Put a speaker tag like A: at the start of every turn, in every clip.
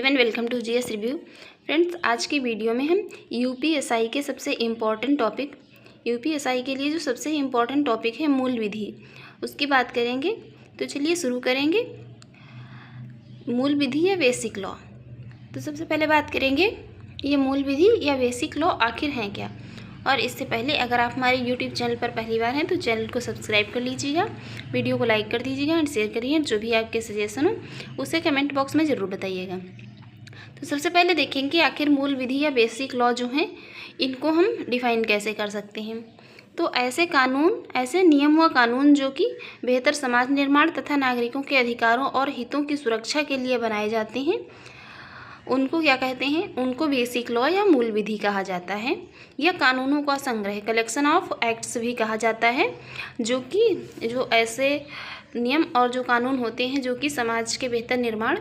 A: Everyone, welcome to GS review. Friends, आज की video में हम यूपीएसआई के सबसे इम्पॉर्टेंट टॉपिक, यूपीएसआई के लिए जो सबसे इम्पॉर्टेंट टॉपिक है मूल विधि, उसकी बात करेंगे। तो चलिए शुरू करेंगे। मूल विधि या बेसिक लॉ। तो सबसे पहले बात करेंगे ये मूल विधि या बेसिक लॉ आखिर हैं क्या। और इससे पहले अगर आप हमारे यूट्यूब चैनल पर पहली बार हैं तो चैनल को सब्सक्राइब कर लीजिएगा, वीडियो को लाइक कर दीजिएगा एंड शेयर करिए। जो भी आपके सजेशन हो उसे कमेंट बॉक्स में ज़रूर बताइएगा। तो सबसे पहले देखेंगे आखिर मूल विधि या बेसिक लॉ जो हैं इनको हम डिफ़ाइन कैसे कर सकते हैं। तो ऐसे कानून, ऐसे नियम व कानून जो कि बेहतर समाज निर्माण तथा नागरिकों के अधिकारों और हितों की सुरक्षा के लिए बनाए जाते हैं, उनको क्या कहते हैं, उनको बेसिक लॉ या मूल विधि कहा जाता है। या कानूनों का संग्रह, कलेक्शन ऑफ एक्ट्स भी कहा जाता है, जो ऐसे नियम और जो कानून होते हैं जो कि समाज के बेहतर निर्माण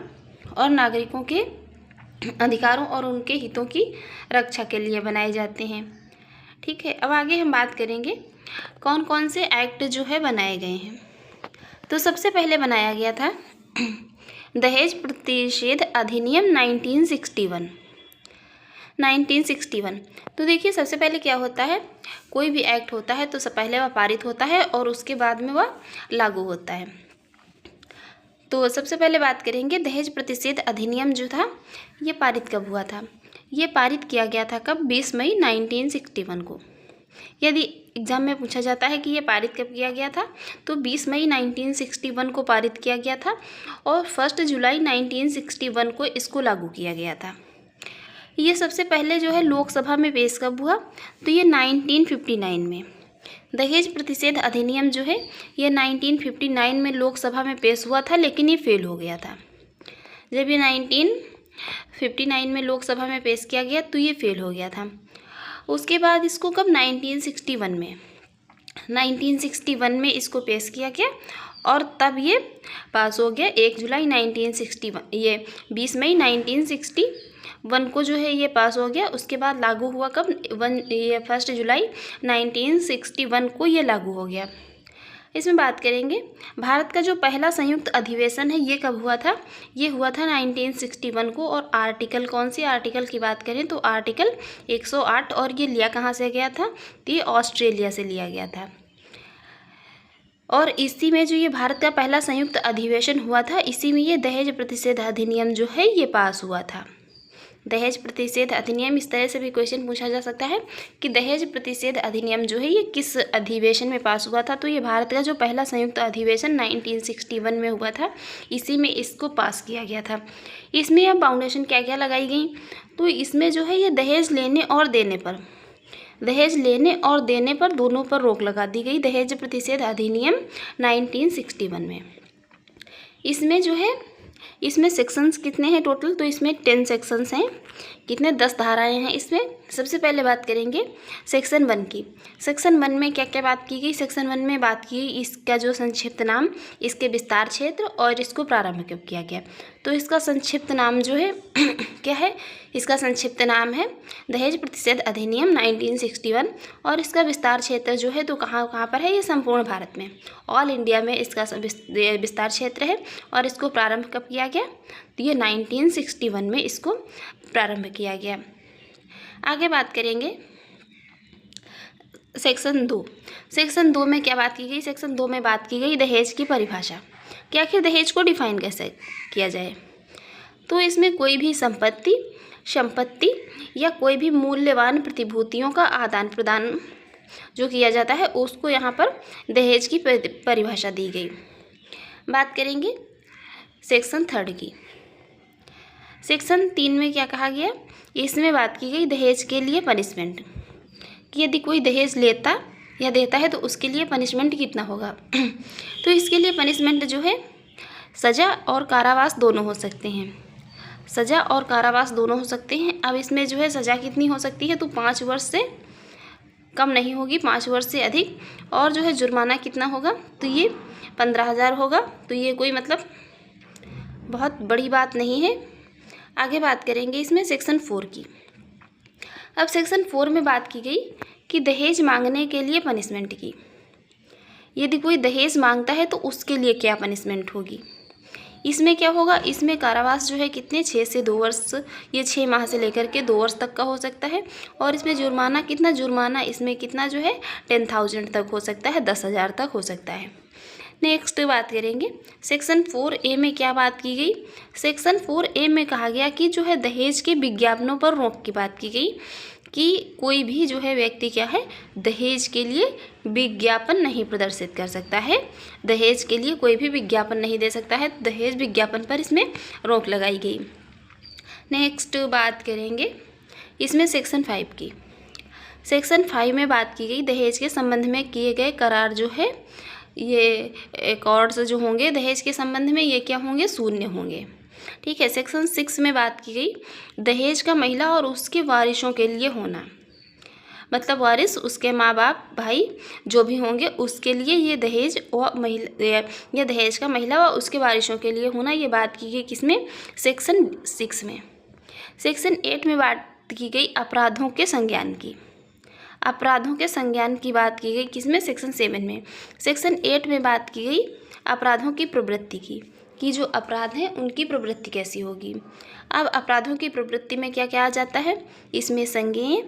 A: और नागरिकों के अधिकारों और उनके हितों की रक्षा के लिए बनाए जाते हैं। ठीक है, अब आगे हम बात करेंगे कौन कौन से एक्ट जो है बनाए गए हैं। तो सबसे पहले बनाया गया था दहेज प्रतिषेध अधिनियम 1961। तो देखिए, सबसे पहले क्या होता है, कोई भी एक्ट होता है तो सब पहले वह पारित होता है और उसके बाद में वह लागू होता है। तो सबसे पहले बात करेंगे दहेज प्रतिषेध अधिनियम जो था ये पारित कब हुआ था। ये पारित किया गया था कब, 20 मई 1961 को। यदि एग्ज़ाम में पूछा जाता है कि ये पारित कब किया गया था तो 20 मई 1961 को पारित किया गया था और 1 जुलाई 1961 को इसको लागू किया गया था। ये सबसे पहले जो है लोकसभा में पेश कब हुआ, तो ये 1959 में। दहेज प्रतिषेध अधिनियम जो है ये 1959 में लोकसभा में पेश हुआ था, लेकिन ये फेल हो गया था। जब ये 1959 में लोकसभा में पेश किया गया तो ये फेल हो गया था। उसके बाद इसको कब, 1961 में इसको पेश किया गया और तब ये पास हो गया 1 जुलाई 1961। ये 20 मई 1961 को जो है ये पास हो गया। उसके बाद लागू हुआ कब, 1 जुलाई 1961 को ये लागू हो गया। इसमें बात करेंगे भारत का जो पहला संयुक्त अधिवेशन है ये कब हुआ था, ये हुआ था 1961 को। और आर्टिकल, कौन सी आर्टिकल की बात करें तो आर्टिकल 108। और ये लिया कहाँ से गया था, तो ये ऑस्ट्रेलिया से लिया गया था। और इसी में जो ये भारत का पहला संयुक्त अधिवेशन हुआ था, इसी में ये दहेज प्रतिषेध अधिनियम जो है ये पास हुआ था। दहेज प्रतिषेध अधिनियम, इस तरह से भी क्वेश्चन पूछा जा सकता है कि दहेज प्रतिषेध अधिनियम जो है ये किस अधिवेशन में पास हुआ था। तो ये भारत का जो पहला संयुक्त अधिवेशन 1961 में हुआ था, इसी में इसको पास किया गया था। इसमें अब बाउंडेशन क्या क्या लगाई गई, तो इसमें जो है ये दहेज लेने और देने पर दोनों पर रोक लगा दी गई। दहेज प्रतिषेध अधिनियम 1961 में इसमें जो है, इसमें सेक्शंस कितने हैं टोटल, तो इसमें 10 सेक्शंस हैं। कितने, 10 धाराएं हैं इसमें। सबसे पहले बात करेंगे सेक्शन 1 की। सेक्शन 1 में क्या क्या बात की गई, सेक्शन 1 में बात की इसका जो संक्षिप्त नाम, इसके विस्तार क्षेत्र और इसको प्रारंभ कब किया गया। तो इसका संक्षिप्त नाम जो है क्या है, इसका संक्षिप्त नाम है दहेज प्रतिषेध अधिनियम 1961। और इसका विस्तार क्षेत्र जो है तो कहाँ पर है, ये संपूर्ण भारत में, ऑल इंडिया में इसका विस्तार क्षेत्र है। और इसको प्रारंभ कब किया गया, तो ये 1961 में इसको प्रारंभ किया गया। आगे बात करेंगे सेक्शन 2। सेक्शन 2 में क्या बात की गई, सेक्शन 2 में बात की गई दहेज की परिभाषा, कि आखिर दहेज को डिफाइन कैसे किया जाए। तो इसमें कोई भी संपत्ति या कोई भी मूल्यवान प्रतिभूतियों का आदान प्रदान जो किया जाता है उसको यहाँ पर दहेज की परिभाषा दी गई। बात करेंगे सेक्शन 3 की। सेक्शन 3 में क्या कहा गया, इसमें बात की गई दहेज के लिए पनिशमेंट, कि यदि कोई दहेज लेता या देता है तो उसके लिए पनिशमेंट कितना होगा। तो इसके लिए पनिशमेंट जो है सज़ा और कारावास दोनों हो सकते हैं। सज़ा और कारावास दोनों हो सकते हैं। अब इसमें जो है सज़ा कितनी हो सकती है, तो 5 वर्ष से कम नहीं होगी, 5 वर्ष से अधिक। और जो है जुर्माना कितना होगा, तो ये 15,000 होगा। तो ये कोई मतलब बहुत बड़ी बात नहीं है। आगे बात करेंगे इसमें सेक्शन 4 की। अब सेक्शन 4 में बात की गई कि दहेज मांगने के लिए पनिशमेंट की। यदि कोई दहेज मांगता है तो उसके लिए क्या पनिशमेंट होगी। इसमें क्या होगा, इसमें कारावास जो है कितने 6 से 2 वर्ष, ये 6 माह से लेकर के 2 वर्ष तक का हो सकता है। और इसमें जुर्माना कितना, जुर्माना इसमें कितना जो है 10,000 तक हो सकता है, 10,000 तक हो सकता है। नेक्स्ट बात करेंगे सेक्शन 4A में क्या बात की गई। सेक्शन 4A में कहा गया कि जो है दहेज के विज्ञापनों पर रोक की बात की गई कि कोई भी जो है व्यक्ति क्या है, दहेज के लिए विज्ञापन नहीं प्रदर्शित कर सकता है, दहेज के लिए कोई भी विज्ञापन नहीं दे सकता है। दहेज विज्ञापन पर इसमें रोक लगाई गई। नेक्स्ट बात करेंगे इसमें सेक्शन 5 की। सेक्शन 5 में बात की गई दहेज के संबंध में किए गए करार जो है, ये एकॉर्ड्स जो होंगे दहेज के संबंध में, ये क्या होंगे, शून्य होंगे। ठीक है। सेक्शन 6 में बात की गई दहेज का महिला और उसके वारिसों के लिए होना, मतलब वारिस उसके माँ बाप भाई जो भी होंगे उसके लिए ये दहेज और महिला, ये दहेज का महिला व उसके वारिसों के लिए होना, ये बात की गई किसमें, सेक्शन 6 में। सेक्शन 8 में बात की गई अपराधों के संज्ञान की। अपराधों के संज्ञान की बात की गई किसमें, सेक्शन 7 में। सेक्शन 8 में बात की गई अपराधों की प्रवृत्ति की, कि जो अपराध हैं उनकी प्रवृत्ति कैसी होगी। अब अपराधों की प्रवृत्ति में क्या क्या आ जाता है, इसमें संज्ञेय,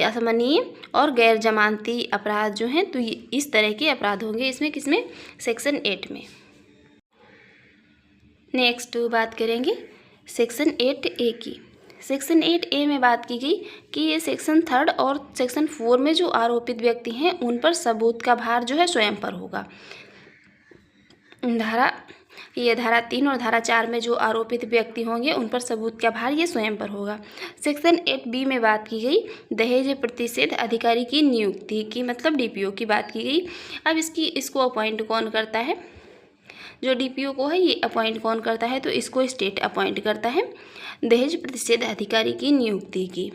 A: असमनीय और गैर जमानती अपराध जो हैं, तो इस तरह के अपराध होंगे इसमें किसमें, सेक्शन 8 में। नेक्स्ट बात करेंगे सेक्शन 8A की। सेक्शन 8A में बात की गई कि ये सेक्शन 3 और सेक्शन 4 में जो आरोपित व्यक्ति हैं उन पर सबूत का भार जो है स्वयं पर होगा। धारा 3 और धारा 4 में जो आरोपित व्यक्ति होंगे उन पर सबूत का भार ये स्वयं पर होगा। सेक्शन 8B में बात की गई दहेज प्रतिषेध अधिकारी की नियुक्ति की, मतलब DPO की बात की गई। अब इसको अपॉइंट कौन करता है, जो DPO को है ये अपॉइंट कौन करता है, तो इसको स्टेट अपॉइंट करता है दहेज प्रतिषेध अधिकारी की नियुक्ति की।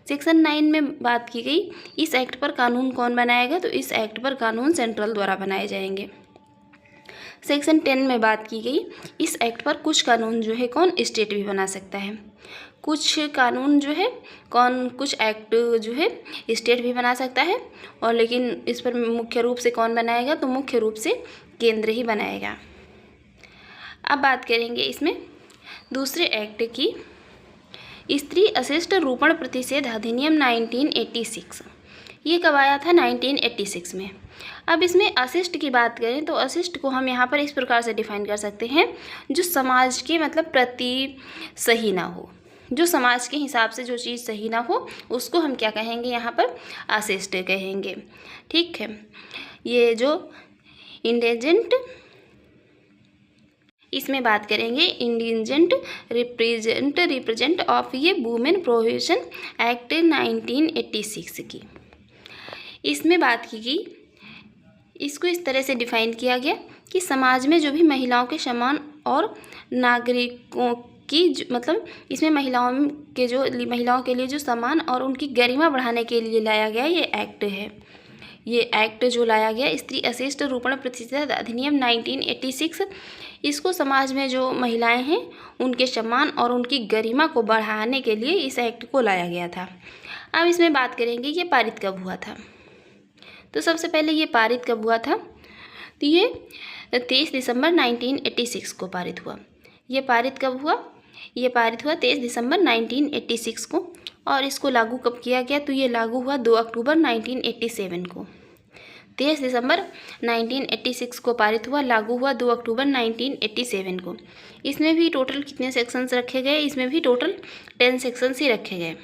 A: सेक्शन 9 में बात की गई इस एक्ट पर कानून कौन बनाएगा, तो इस एक्ट पर कानून सेंट्रल द्वारा बनाए जाएंगे। सेक्शन 10 में बात की गई इस एक्ट पर कुछ कानून जो है कौन, स्टेट भी बना सकता है। कुछ कानून जो है कौन, कुछ एक्ट जो है स्टेट भी बना सकता है, और लेकिन इस पर मुख्य रूप से कौन बनाएगा, तो मुख्य रूप से केंद्र ही बनाएगा। अब बात करेंगे इसमें दूसरे एक्ट की, स्त्री अशिष्ट रूपण प्रतिषेध अधिनियम 1986। ये कब आया था, 1986 में। अब इसमें अशिष्ट की बात करें तो अशिष्ट को हम यहाँ पर इस प्रकार से डिफाइन कर सकते हैं, जो समाज के मतलब प्रति सही ना हो, जो समाज के हिसाब से जो चीज़ सही ना हो उसको हम क्या कहेंगे, यहाँ पर अशिष्ट कहेंगे। ठीक है। ये जो इंडिजेंट, इसमें बात करेंगे इंडिजेंट रिप्रेजेंट ऑफ ये वुमेन प्रोहिबिशन एक्ट 1986 की। इसमें बात की गई, इसको इस तरह से डिफाइन किया गया कि समाज में जो भी महिलाओं के सम्मान और नागरिकों की मतलब इसमें महिलाओं के लिए जो सम्मान और उनकी गरिमा बढ़ाने के लिए लाया गया ये एक्ट है। ये एक्ट जो लाया गया स्त्री अशिष्ट रूपण प्रतिषेध अधिनियम 1986, इसको समाज में जो महिलाएं हैं उनके सम्मान और उनकी गरिमा को बढ़ाने के लिए इस एक्ट को लाया गया था। अब इसमें बात करेंगे ये पारित कब हुआ था। तो सबसे पहले ये पारित कब हुआ था, तो ये 23 दिसंबर 1986 को पारित हुआ। ये पारित कब हुआ, ये पारित हुआ 23 दिसंबर 1986 को। और इसको लागू कब किया गया, तो ये लागू हुआ 2 अक्टूबर 1987 को। 23 दिसंबर 1986 को पारित हुआ, लागू हुआ 2 अक्टूबर 1987 को। इसमें भी टोटल कितने सेक्शंस रखे गए, इसमें भी टोटल 10 सेक्शंस ही रखे गए।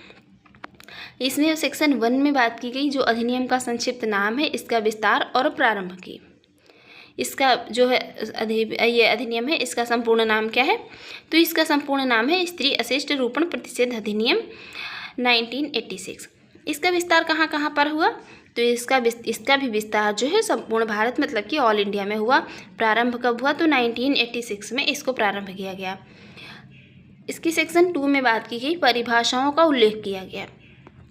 A: इसमें सेक्शन 1 में बात की गई जो अधिनियम का संक्षिप्त नाम है, इसका विस्तार और प्रारंभ की। इसका जो है ये अधिनियम है, इसका संपूर्ण नाम क्या है, तो इसका संपूर्ण नाम है स्त्री अशिष्ट रूपण प्रतिषेध अधिनियम 1986। इसका विस्तार कहाँ कहाँ पर हुआ, तो इसका भी विस्तार जो है संपूर्ण भारत मतलब कि ऑल इंडिया में हुआ। प्रारंभ कब हुआ, तो 1986 में इसको प्रारंभ किया गया। इसकी सेक्शन 2 में बात की गई परिभाषाओं का उल्लेख किया गया,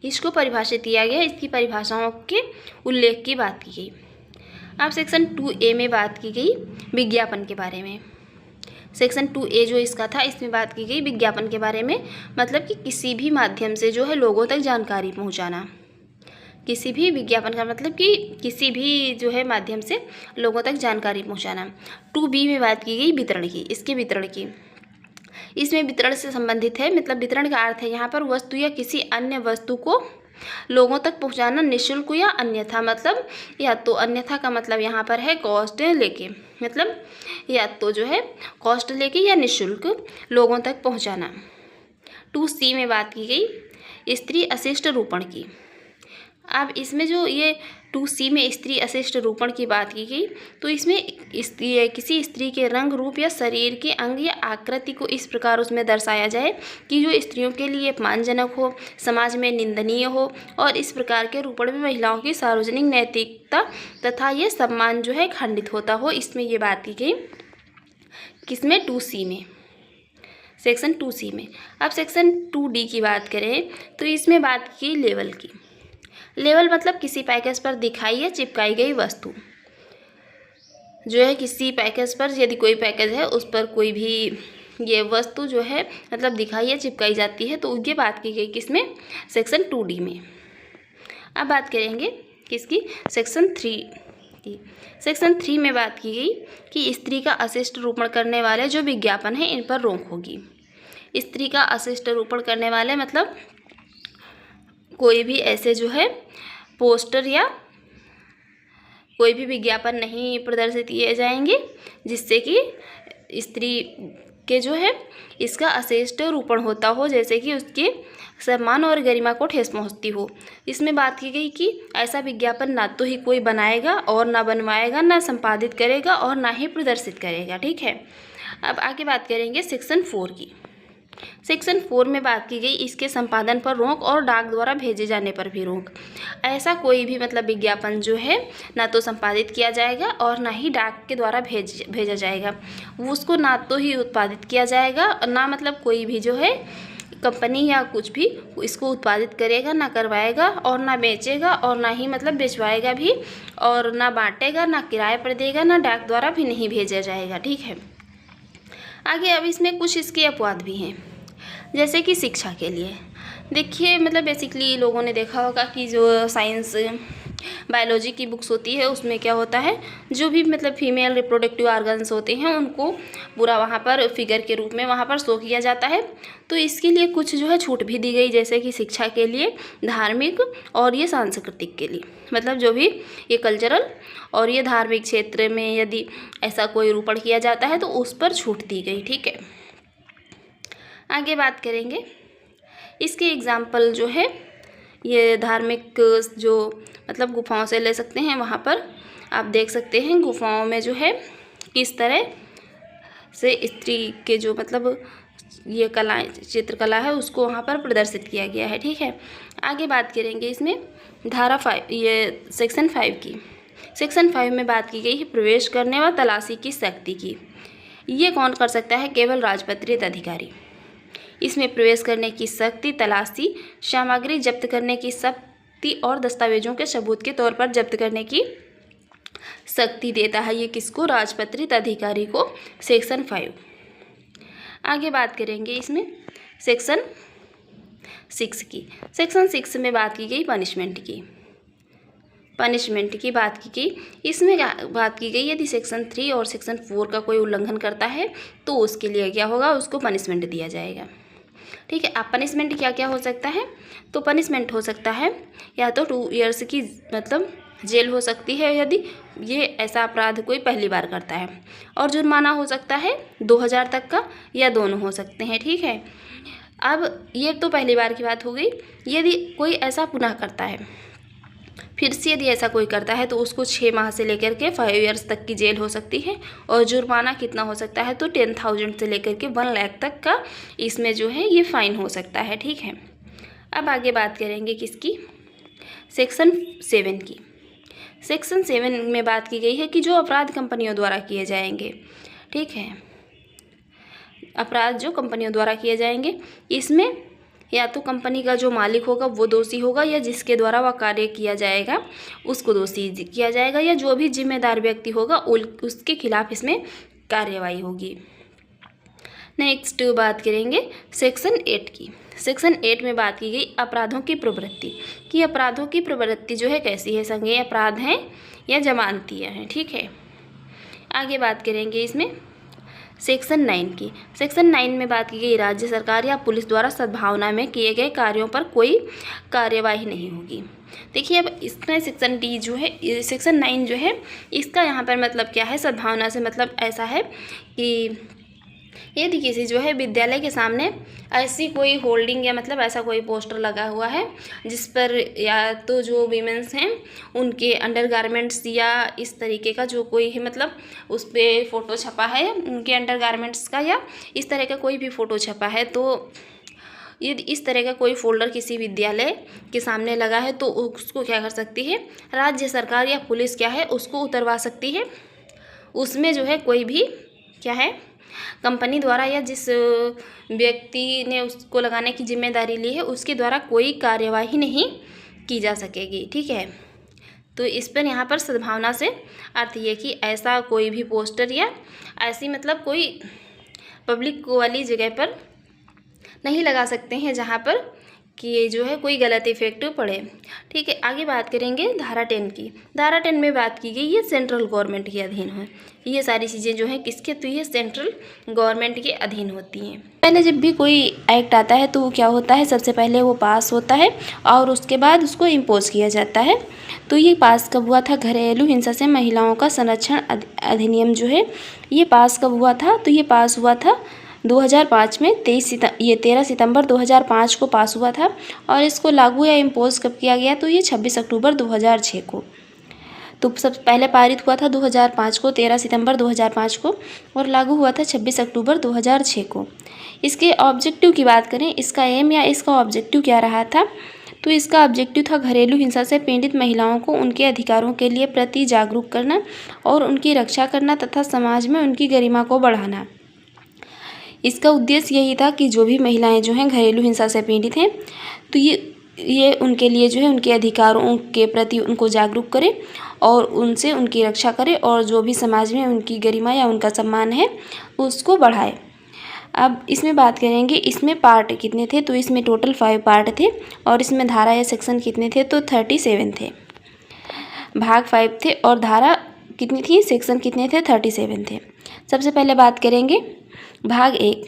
A: इसको परिभाषित किया गया, इसकी परिभाषाओं के उल्लेख की बात की गई। अब सेक्शन 2A में बात की गई विज्ञापन के बारे में। सेक्शन 2A जो इसका था, इसमें बात की गई विज्ञापन के बारे में, मतलब कि किसी भी माध्यम से जो है लोगों तक जानकारी पहुंचाना। किसी भी विज्ञापन का मतलब कि किसी भी जो है माध्यम से लोगों तक जानकारी पहुंचाना। 2B में बात की गई वितरण की, इसके वितरण की। इसमें वितरण से संबंधित है, मतलब वितरण का अर्थ है यहाँ पर वस्तु या किसी अन्य वस्तु को लोगों तक पहुंचाना निःशुल्क या अन्यथा, मतलब या तो अन्यथा का मतलब यहाँ पर है कॉस्ट लेके, मतलब या तो जो है कॉस्ट लेके या निःशुल्क लोगों तक पहुंचाना। 2C में बात की गई स्त्री अशिष्ट रूपण की। अब इसमें जो ये 2C में स्त्री अशिष्ट रूपण की बात की गई, तो इसमें किसी स्त्री के रंग, रूप या शरीर के अंग या आकृति को इस प्रकार उसमें दर्शाया जाए कि जो स्त्रियों के लिए अपमानजनक हो, समाज में निंदनीय हो, और इस प्रकार के रूपण में महिलाओं की सार्वजनिक नैतिकता तथा ये सम्मान जो है खंडित होता हो। इसमें ये बात की गई किसमें? 2C में, सेक्शन 2C में। अब सेक्शन 2D की बात करें तो इसमें बात की लेबल की। लेबल मतलब किसी पैकेज पर दिखाई या चिपकाई गई वस्तु, जो है किसी पैकेज पर यदि कोई पैकेज है उस पर कोई भी ये वस्तु जो है मतलब दिखाई या चिपकाई जाती है, तो ये बात की गई किसमें? सेक्शन 2D में। अब बात करेंगे किसकी? सेक्शन 3 की। सेक्शन 3 में बात की गई कि स्त्री का अशिष्ट रूपण करने वाले जो विज्ञापन हैं इन पर रोक होगी। स्त्री का अशिष्ट रूपण करने वाले मतलब कोई भी ऐसे जो है पोस्टर या कोई भी विज्ञापन नहीं प्रदर्शित किए जाएंगे जिससे कि स्त्री के जो है इसका अशिष्ट रूपण होता हो, जैसे कि उसके सम्मान और गरिमा को ठेस पहुंचती हो। इसमें बात की गई कि ऐसा विज्ञापन ना तो ही कोई बनाएगा और ना बनवाएगा, ना संपादित करेगा और ना ही प्रदर्शित करेगा। ठीक है। अब आगे बात करेंगे सेक्शन 4 की। सेक्शन 4 में बात की गई इसके संपादन पर रोक और डाक द्वारा भेजे जाने पर भी रोक। ऐसा कोई भी मतलब विज्ञापन जो है ना तो संपादित किया जाएगा और ना ही डाक के द्वारा भेजा जाएगा। उसको ना तो ही उत्पादित किया जाएगा, ना मतलब कोई भी जो है कंपनी या कुछ भी इसको उत्पादित करेगा, ना करवाएगा और ना बेचेगा और ना ही मतलब बेचवाएगा भी, और ना बांटेगा, ना किराए पर देगा, ना डाक द्वारा भी नहीं भेजा जाएगा। ठीक है। आगे अब इसमें कुछ इसके अपवाद भी हैं, जैसे कि शिक्षा के लिए। देखिए मतलब बेसिकली लोगों ने देखा होगा कि जो साइंस बायोलॉजी की बुक्स होती है उसमें क्या होता है, जो भी मतलब फीमेल रिप्रोडक्टिव ऑर्गन्स होते हैं उनको पूरा वहाँ पर फिगर के रूप में वहाँ पर शो किया जाता है। तो इसके लिए कुछ जो है छूट भी दी गई, जैसे कि शिक्षा के लिए, धार्मिक और ये सांस्कृतिक के लिए, मतलब जो भी ये कल्चरल और ये धार्मिक क्षेत्र में यदि ऐसा कोई रूपण किया जाता है तो उस पर छूट दी गई। ठीक है। आगे बात करेंगे इसके एग्जाम्पल जो है ये धार्मिक जो मतलब गुफाओं से ले सकते हैं। वहाँ पर आप देख सकते हैं गुफाओं में जो है किस तरह से स्त्री के जो मतलब ये कला चित्रकला है उसको वहाँ पर प्रदर्शित किया गया है। ठीक है। आगे बात करेंगे इसमें धारा 5 ये सेक्शन 5 की। सेक्शन 5 में बात की गई है प्रवेश करने व तलाशी की शक्ति की। ये कौन कर सकता है? केवल राजपत्रित अधिकारी। इसमें प्रवेश करने की शक्ति, तलाशी, सामग्री जब्त करने की शक्ति और दस्तावेजों के सबूत के तौर पर जब्त करने की शक्ति देता है। ये किसको? राजपत्रित अधिकारी को। सेक्शन 5। आगे बात करेंगे इसमें सेक्शन 6 की। सेक्शन 6 में बात की गई पनिशमेंट की। पनिशमेंट की बात की गई। इसमें बात की गई यदि सेक्शन 3 और सेक्शन 4 का कोई उल्लंघन करता है तो उसके लिए क्या होगा? उसको पनिशमेंट दिया जाएगा। ठीक है। अब पनिशमेंट क्या क्या हो सकता है? तो पनिशमेंट हो सकता है या तो 2 ईयर्स की मतलब जेल हो सकती है यदि ये ऐसा अपराध कोई पहली बार करता है, और जुर्माना हो सकता है 2000 तक का, या दोनों हो सकते हैं। ठीक है। अब ये तो पहली बार की बात हो गई। यदि कोई ऐसा पुनः करता है, फिर से यदि ऐसा कोई करता है तो उसको 6 माह से लेकर के 5 ईयर्स तक की जेल हो सकती है, और जुर्माना कितना हो सकता है? तो 10,000 से लेकर के 1 लाख तक का इसमें जो है ये फाइन हो सकता है। ठीक है। अब आगे बात करेंगे किसकी? सेक्शन 7 की। सेक्शन 7 में बात की गई है कि जो अपराध कंपनियों द्वारा किए जाएंगे। ठीक है। अपराध जो कंपनियों द्वारा किए जाएंगे, इसमें या तो कंपनी का जो मालिक होगा वो दोषी होगा, या जिसके द्वारा वह कार्य किया जाएगा उसको दोषी किया जाएगा, या जो भी जिम्मेदार व्यक्ति होगा उसके खिलाफ इसमें कार्यवाही होगी। नेक्स्ट बात करेंगे सेक्शन 8 की। सेक्शन 8 में बात की गई अपराधों की प्रवृत्ति, कि अपराधों की प्रवृत्ति जो है कैसी है, संज्ञेय अपराध हैं या जमानतीय हैं। ठीक है, आगे बात करेंगे इसमें सेक्शन 9 की। सेक्शन 9 में बात की गई राज्य सरकार या पुलिस द्वारा सद्भावना में किए गए कार्यों पर कोई कार्यवाही नहीं होगी। देखिए, अब इसमें सेक्शन डी जो है, सेक्शन 9 जो है, इसका यहाँ पर मतलब क्या है, सद्भावना से मतलब ऐसा है कि यदि किसी जो है विद्यालय के सामने ऐसी कोई होल्डिंग या मतलब ऐसा कोई पोस्टर लगा हुआ है जिस पर या तो जो वीमेंस हैं उनके अंडरगारमेंट्स या इस तरीके का जो कोई है मतलब उस पर फ़ोटो छपा है उनके अंडरगारमेंट्स का, या इस तरह का कोई भी फ़ोटो छपा है, तो यदि इस तरह का कोई फोल्डर किसी विद्यालय के सामने लगा है तो उसको क्या कर सकती है, राज्य सरकार या पुलिस क्या है उसको उतरवा सकती है। उसमें जो है कोई भी क्या है कंपनी द्वारा या जिस व्यक्ति ने उसको लगाने की जिम्मेदारी ली है उसके द्वारा कोई कार्यवाही नहीं की जा सकेगी। ठीक है, तो इस पर यहाँ पर सद्भावना से अर्थ ये कि ऐसा कोई भी पोस्टर या ऐसी मतलब कोई पब्लिक वाली जगह पर नहीं लगा सकते हैं जहाँ पर कि ये जो है कोई गलत इफेक्ट पड़े। ठीक है, आगे बात करेंगे धारा 10 की। धारा 10 में बात की गई ये सेंट्रल गवर्नमेंट के अधीन है। ये सारी चीज़ें जो है किसके, तो ये सेंट्रल गवर्नमेंट के अधीन होती हैं। पहले जब भी कोई एक्ट आता है तो वो क्या होता है, सबसे पहले वो पास होता है और उसके बाद उसको इम्पोज किया जाता है। तो ये पास कब हुआ था, घरेलू हिंसा से महिलाओं का संरक्षण अधिनियम जो है ये पास कब हुआ था, तो ये पास हुआ था 2005 में 13 सितंबर 2005 को पास हुआ था। और इसको लागू या इम्पोज कब किया गया, तो ये 26 अक्टूबर 2006 को। तो सबसे पहले पारित हुआ था 2005 को 13 सितंबर 2005 को और लागू हुआ था 26 अक्टूबर 2006 को। इसके ऑब्जेक्टिव की बात करें, इसका एम या इसका ऑब्जेक्टिव क्या रहा था, तो इसका ऑब्जेक्टिव था घरेलू हिंसा से पीड़ित महिलाओं को उनके अधिकारों के लिए प्रति जागरूक करना और उनकी रक्षा करना तथा समाज में उनकी गरिमा को बढ़ाना। इसका उद्देश्य यही था कि जो भी महिलाएं जो हैं घरेलू हिंसा से पीड़ित हैं तो ये उनके लिए जो है उनके अधिकारों के प्रति उनको जागरूक करे और उनसे उनकी रक्षा करे और जो भी समाज में उनकी गरिमा या उनका सम्मान है उसको बढ़ाए। अब इसमें बात करेंगे, इसमें पार्ट कितने थे, तो इसमें टोटल 5 पार्ट थे और इसमें धारा या सेक्शन कितने थे, तो 37 थे। भाग 5 थे और धारा कितनी थी, सेक्शन कितने थे, 37 थे। सबसे पहले बात करेंगे भाग 1।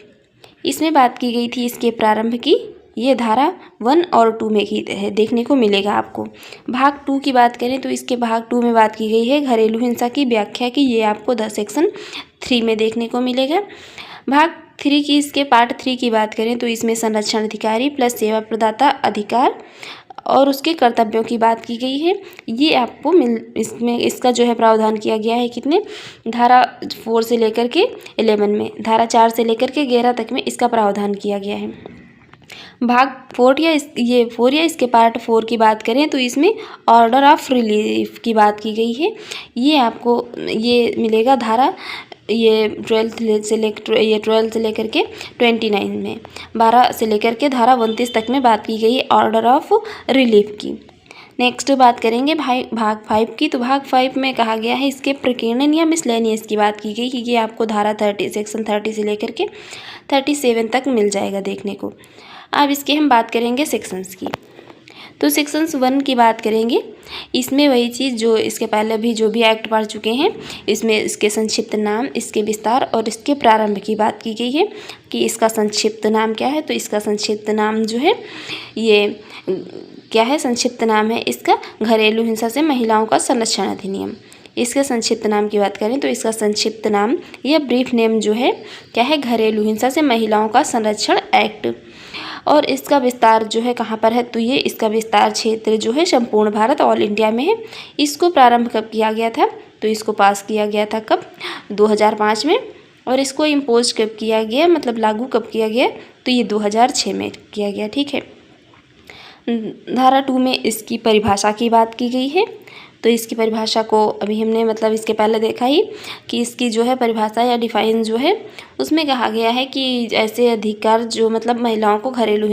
A: इसमें बात की गई थी इसके प्रारंभ की, ये धारा 1 और 2 में की है, देखने को मिलेगा आपको। भाग 2 की बात करें तो इसके भाग 2 में बात की गई है घरेलू हिंसा की व्याख्या की, ये आपको सेक्शन 3 में देखने को मिलेगा। भाग 3 की इसके पार्ट 3 की बात करें तो इसमें संरक्षण अधिकारी प्लस सेवा प्रदाता अधिकार और उसके कर्तव्यों की बात की गई है। ये आपको इसमें इसका जो है प्रावधान किया गया है कितने, धारा 4 से लेकर के 11 में, धारा 4 से लेकर के 11 तक में इसका प्रावधान किया गया है। भाग 4 या इसके पार्ट 4 की बात करें तो इसमें ऑर्डर ऑफ रिलीफ की बात की गई है। ये आपको ये मिलेगा धारा ये 12 से लेकर के 29 में, 12 से लेकर के धारा 29 तक में बात की गई है ऑर्डर ऑफ रिलीफ की। नेक्स्ट बात करेंगे भाग 5 की। तो भाग 5 में कहा गया है इसके प्रकीर्णन या मिसलेनियस की बात की गई कि ये आपको धारा 30 सेक्शन 30 से लेकर के 37 तक मिल जाएगा देखने को। अब इसके हम बात करेंगे सेक्शंस की। तो सेक्शंस 1 की बात करेंगे, इसमें वही चीज़ जो इसके पहले भी जो भी एक्ट पढ़ चुके हैं, इसमें इसके संक्षिप्त नाम, इसके विस्तार और इसके प्रारंभ की बात की गई है कि इसका संक्षिप्त नाम क्या है। तो इसका संक्षिप्त नाम जो है ये क्या है, संक्षिप्त नाम है इसका घरेलू हिंसा से महिलाओं का संरक्षण अधिनियम। इसके संक्षिप्त नाम की बात करें तो इसका संक्षिप्त नाम या ब्रीफ नेम जो है क्या है, घरेलू हिंसा से महिलाओं का संरक्षण एक्ट। और इसका विस्तार जो है कहाँ पर है, तो ये इसका विस्तार क्षेत्र जो है संपूर्ण भारत ऑल इंडिया में है। इसको प्रारंभ कब किया गया था, तो इसको पास किया गया था कब, 2005 में। और इसको इम्पोज कब किया गया, मतलब लागू कब किया गया, तो ये 2006 में किया गया। ठीक है, धारा 2 में इसकी परिभाषा की बात की गई है। तो इसकी परिभाषा को अभी हमने मतलब इसके पहले देखा ही कि इसकी जो है परिभाषा या डिफाइन जो है उसमें कहा गया है कि ऐसे अधिकार जो मतलब महिलाओं को घरेलू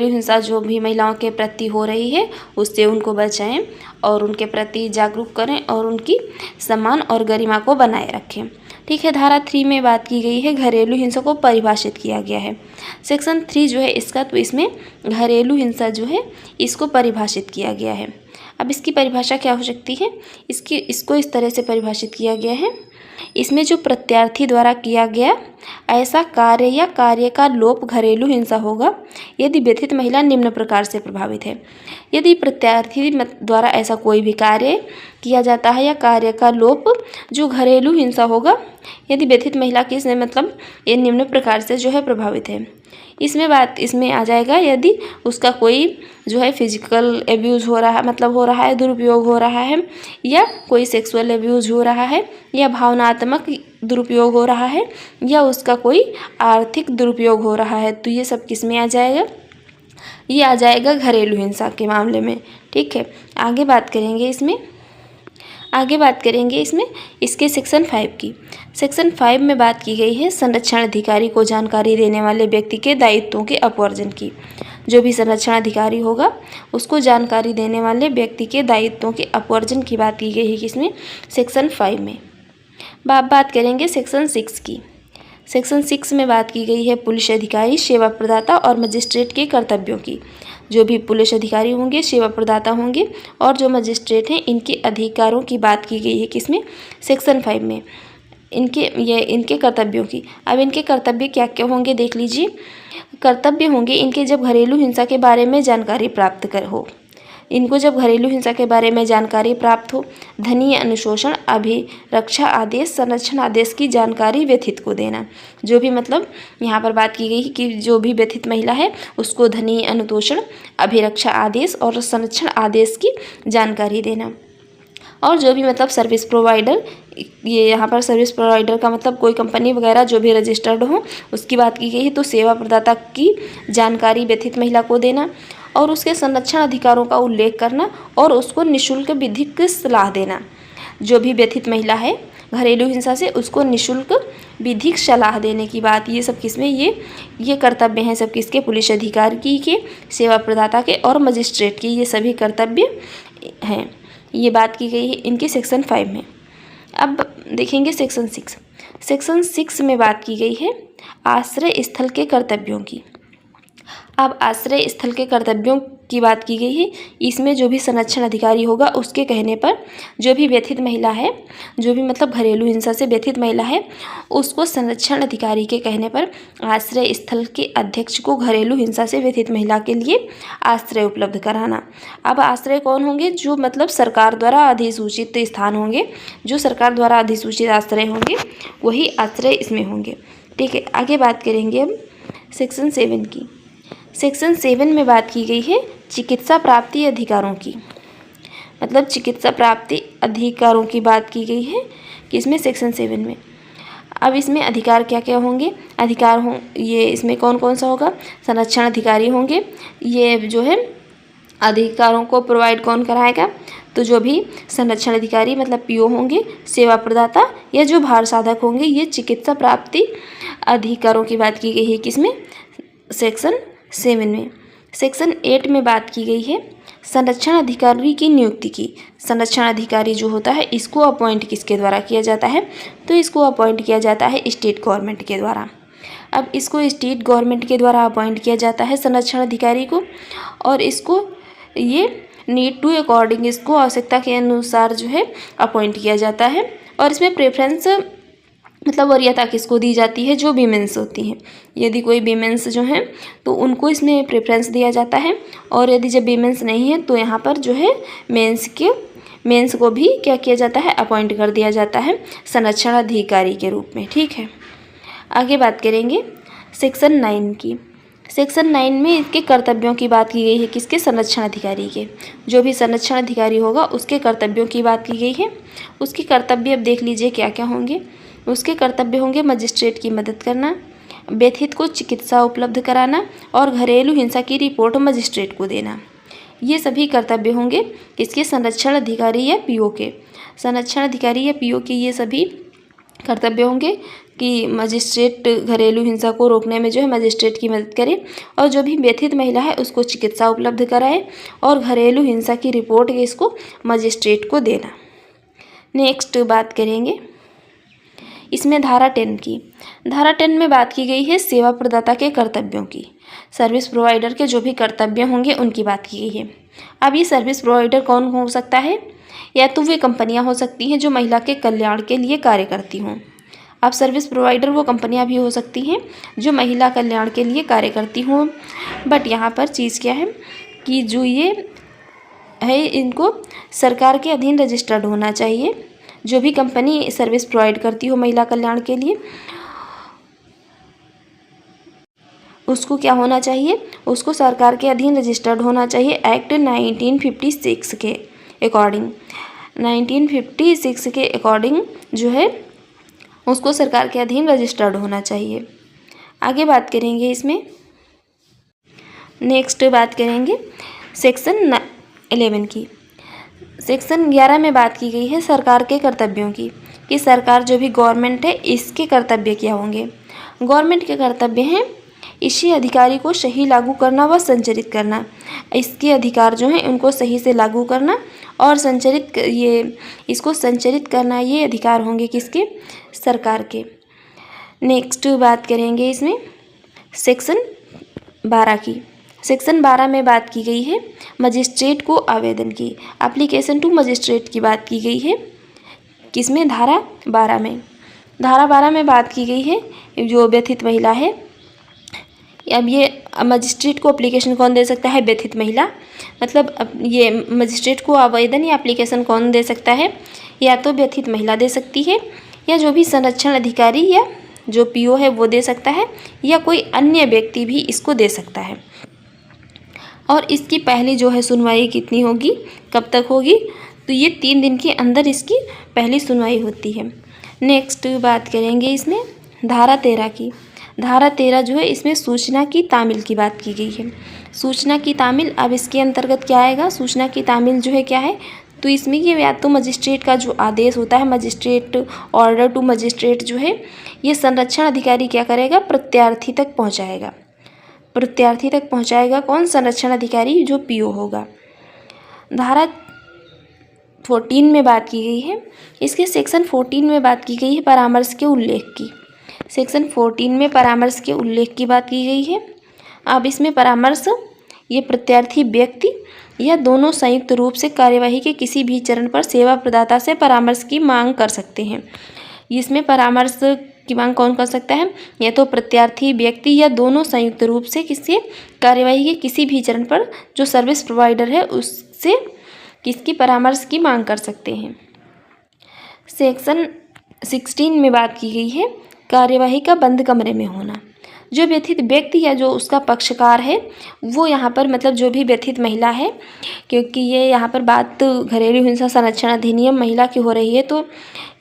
A: हिंसा जो भी महिलाओं के प्रति हो रही है उससे उनको बचाएं और उनके प्रति जागरूक करें और उनकी सम्मान और गरिमा को बनाए रखें। ठीक है। धारा 3 में बात की गई है घरेलू हिंसा को परिभाषित किया गया है। सेक्शन 3 जो है इसका, तो इसमें घरेलू हिंसा जो है इसको परिभाषित किया गया है। अब इसकी परिभाषा क्या हो सकती है, इसको इस तरह से परिभाषित किया गया है, इसमें जो प्रत्यार्थी द्वारा किया गया ऐसा कार्य या कार्य का लोप घरेलू हिंसा होगा यदि व्यथित महिला निम्न प्रकार से प्रभावित है। यदि प्रत्यार्थी द्वारा ऐसा कोई भी कार्य किया जाता है या कार्य का लोप जो घरेलू हिंसा होगा यदि व्यथित महिला किसने मतलब ये निम्न प्रकार से जो है प्रभावित है। इसमें आ जाएगा यदि उसका कोई जो है फिजिकल एब्यूज़ हो रहा है, मतलब हो रहा है, दुरुपयोग हो रहा है, या कोई सेक्सुअल एब्यूज़ हो रहा है, या भावनात्मक दुरुपयोग हो रहा है, या उसका कोई आर्थिक दुरुपयोग हो रहा है, तो ये सब किस में आ जाएगा, ये आ जाएगा घरेलू हिंसा के मामले में। ठीक है। आगे बात करेंगे इसमें इसके सेक्शन 5 की। सेक्शन 5 में बात की गई है संरक्षण अधिकारी को जानकारी देने वाले व्यक्ति के दायित्वों के अपवर्जन की। जो भी संरक्षण अधिकारी होगा उसको जानकारी देने वाले व्यक्ति के दायित्वों के अपवर्जन की बात की गई है किसमें, सेक्शन 5 में। बात करेंगे सेक्शन 6 की। सेक्शन 6 में बात की गई है पुलिस अधिकारी, सेवा प्रदाता और मजिस्ट्रेट के कर्तव्यों की। जो भी पुलिस अधिकारी होंगे, सेवा प्रदाता होंगे और जो मजिस्ट्रेट हैं इनके अधिकारों की बात की गई है किसमें, सेक्शन 5 में। इनके कर्तव्यों की। अब इनके कर्तव्य क्या क्या होंगे देख लीजिए। कर्तव्य होंगे इनके जब घरेलू हिंसा के बारे में जानकारी प्राप्त हो, इनको जब घरेलू हिंसा के बारे में जानकारी प्राप्त हो, धनीय अनुशोषण, अभिरक्षा आदेश, संरक्षण आदेश की जानकारी व्यथित को देना। जो भी मतलब यहाँ पर बात की गई कि जो भी व्यथित महिला है उसको धनीय अनुतोषण, अभिरक्षा आदेश और संरक्षण आदेश की जानकारी देना। और जो भी मतलब सर्विस प्रोवाइडर, ये यहाँ पर सर्विस प्रोवाइडर का मतलब कोई कंपनी वगैरह जो भी रजिस्टर्ड हो उसकी बात की गई है, तो सेवा प्रदाता की जानकारी व्यथित महिला को देना और उसके संरक्षण अधिकारों का उल्लेख करना और उसको निःशुल्क विधिक सलाह देना। जो भी व्यथित महिला है घरेलू हिंसा से उसको निःशुल्क विधिक सलाह देने की बात, ये सब किसमें, ये कर्तव्य हैं सब किसके, पुलिस अधिकारी के, सेवा प्रदाता के और मजिस्ट्रेट के, ये सभी कर्तव्य हैं। ये बात की गई है इनके सेक्शन 5 में। अब देखेंगे सेक्शन 6। सेक्शन 6 में बात की गई है आश्रय स्थल के कर्तव्यों की। अब आश्रय स्थल के कर्तव्यों की बात की गई है। इसमें जो भी संरक्षण अधिकारी होगा उसके कहने पर जो भी व्यथित महिला है, जो भी मतलब घरेलू हिंसा से व्यथित महिला है, उसको संरक्षण अधिकारी के कहने पर आश्रय स्थल के अध्यक्ष को घरेलू हिंसा से व्यथित महिला के लिए आश्रय उपलब्ध कराना। अब आश्रय कौन होंगे, जो मतलब सरकार द्वारा अधिसूचित स्थान होंगे, जो सरकार द्वारा अधिसूचित आश्रय होंगे वही आश्रय इसमें होंगे। ठीक है। आगे बात करेंगे अब सेक्शन 7 की। सेक्शन 7 में बात की गई है चिकित्सा प्राप्ति अधिकारों की, मतलब चिकित्सा प्राप्ति अधिकारों की बात की गई है कि इसमें सेक्शन 7 में। अब इसमें अधिकार क्या क्या होंगे, अधिकार हों ये इसमें कौन कौन सा होगा, संरक्षण अधिकारी होंगे। ये जो है अधिकारों को प्रोवाइड कौन कराएगा, तो जो भी संरक्षण अधिकारी मतलब पीओ होंगे, सेवा प्रदाता या जो भार साधक होंगे, ये चिकित्सा प्राप्ति अधिकारों की बात की गई है किसमें, सेक्शन 7 में। सेक्शन 8 में बात की गई है संरक्षण अधिकारी की नियुक्ति की। संरक्षण अधिकारी जो होता है इसको अपॉइंट किसके द्वारा किया जाता है, तो इसको अपॉइंट किया जाता है स्टेट गवर्नमेंट के द्वारा। अब इसको स्टेट गवर्नमेंट के द्वारा अपॉइंट किया जाता है संरक्षण अधिकारी को, और इसको ये नीड टू अकॉर्डिंग, इसको आवश्यकता के अनुसार जो है अपॉइंट किया जाता है। और इसमें प्रेफरेंस मतलब वरीयता किसको दी जाती है, जो वीमेंस होती हैं। यदि कोई वीमेंस जो हैं तो उनको इसमें प्रेफरेंस दिया जाता है, और यदि जब वीमेंस नहीं है तो यहाँ पर जो है मेंस को भी क्या किया जाता है, अपॉइंट कर दिया जाता है संरक्षण अधिकारी के रूप में। ठीक है। आगे बात करेंगे सेक्शन 9 की। सेक्शन 9 में इसके कर्तव्यों की बात की गई है किसके, संरक्षण अधिकारी के। जो भी संरक्षण अधिकारी होगा उसके कर्तव्यों की बात की गई है। उसके कर्तव्य अब देख लीजिए क्या क्या होंगे। उसके कर्तव्य होंगे मजिस्ट्रेट की मदद करना, व्यथित को चिकित्सा उपलब्ध कराना और घरेलू हिंसा की रिपोर्ट मजिस्ट्रेट को देना। ये सभी कर्तव्य होंगे किसके, संरक्षण अधिकारी या पीओ के। संरक्षण अधिकारी या पीओ के ये सभी कर्तव्य होंगे कि मजिस्ट्रेट घरेलू हिंसा को रोकने में जो है मजिस्ट्रेट की मदद करे, और जो भी व्यथित महिला है उसको चिकित्सा उपलब्ध कराए और घरेलू हिंसा की रिपोर्ट इसको मजिस्ट्रेट को देना। नेक्स्ट बात करेंगे इसमें धारा 10 की, धारा 10 में बात की गई है सेवा प्रदाता के कर्तव्यों की। सर्विस प्रोवाइडर के जो भी कर्तव्य होंगे उनकी बात की गई है। अब ये सर्विस प्रोवाइडर कौन हो सकता है? या तो वे कंपनियां हो सकती हैं जो महिला के कल्याण के लिए कार्य करती हों। अब सर्विस प्रोवाइडर वो कंपनियां भी हो सकती हैं जो महिला कल्याण के लिए कार्य करती हों, बट यहाँ पर चीज़ क्या है कि जो ये है इनको सरकार के अधीन रजिस्टर्ड होना चाहिए। जो भी कंपनी सर्विस प्रोवाइड करती हो महिला कल्याण के लिए उसको क्या होना चाहिए? उसको सरकार के अधीन रजिस्टर्ड होना चाहिए। एक्ट 1956 के अकॉर्डिंग, 1956 के अकॉर्डिंग जो है उसको सरकार के अधीन रजिस्टर्ड होना चाहिए। आगे बात करेंगे इसमें, नेक्स्ट बात करेंगे सेक्शन 11 की। सेक्शन 11 में बात की गई है सरकार के कर्तव्यों की, कि सरकार जो भी गवर्नमेंट है इसके कर्तव्य क्या होंगे। गवर्नमेंट के कर्तव्य हैं इसी अधिकारी को सही लागू करना व संचालित करना। इसके अधिकार जो हैं उनको सही से लागू करना और संचालित इसको संचालित करना, ये अधिकार होंगे किसके? सरकार के। नेक्स्ट बात करेंगे इसमें सेक्शन 12 की। सेक्शन 12 में बात की गई है मजिस्ट्रेट को आवेदन की, एप्लीकेशन टू मजिस्ट्रेट की बात की गई है। किसमें? धारा 12 में। धारा 12 में बात की गई है जो व्यथित महिला है, अब ये मजिस्ट्रेट को एप्लीकेशन कौन दे सकता है? व्यथित महिला। मतलब अब ये मजिस्ट्रेट को आवेदन या एप्लीकेशन कौन दे सकता है? या तो व्यथित महिला दे सकती है, या जो भी संरक्षण अधिकारी या जो पीओ है वो दे सकता है, या कोई अन्य व्यक्ति भी इसको दे सकता है। और इसकी पहली जो है सुनवाई कितनी होगी, कब तक होगी? तो ये 3 दिन के अंदर इसकी पहली सुनवाई होती है। नेक्स्ट बात करेंगे इसमें धारा 13 की। धारा 13 जो है इसमें सूचना की तामील की बात की गई है। सूचना की तामील, अब इसके अंतर्गत क्या आएगा? सूचना की तामील जो है क्या है? तो इसमें ये या तो मजिस्ट्रेट का जो आदेश होता है, मजिस्ट्रेट ऑर्डर टू मजिस्ट्रेट जो है, ये संरक्षण अधिकारी क्या करेगा? प्रत्यार्थी तक पहुंचाएगा। प्रत्यार्थी तक पहुंचाएगा कौन? संरक्षण अधिकारी जो पीओ होगा। धारा 14 में बात की गई है, इसके सेक्शन 14 में बात की गई है परामर्श के उल्लेख की। सेक्शन 14 में परामर्श के उल्लेख की बात की गई है। अब इसमें परामर्श ये प्रत्यार्थी व्यक्ति या दोनों संयुक्त रूप से कार्यवाही के किसी भी चरण पर सेवा प्रदाता से परामर्श की मांग कर सकते हैं। इसमें परामर्श की मांग कौन कर सकता है? या तो प्रत्यार्थी व्यक्ति या दोनों संयुक्त रूप से किसी कार्यवाही के किसी भी चरण पर जो सर्विस प्रोवाइडर है उससे किसकी परामर्श की मांग कर सकते हैं। सेक्शन 16 में बात की गई है कार्यवाही का बंद कमरे में होना। जो व्यथित व्यक्ति या जो उसका पक्षकार है वो यहाँ पर मतलब जो भी व्यथित महिला है, क्योंकि ये यहाँ पर बात घरेलू हिंसा संरक्षण अधिनियम महिला की हो रही है, तो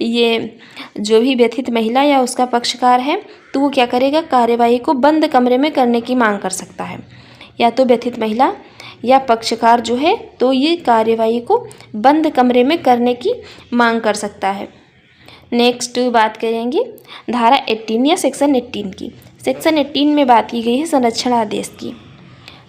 A: ये जो भी व्यथित महिला या उसका पक्षकार है तो वो क्या करेगा? कार्यवाही को बंद कमरे में करने की मांग कर सकता है। या तो व्यथित महिला या पक्षकार जो है तो ये कार्यवाही को बंद कमरे में करने की मांग कर सकता है। नेक्स्ट बात करेंगे धारा 18 या सेक्शन 18 की। सेक्शन 18 में बात की गई है संरक्षण आदेश की।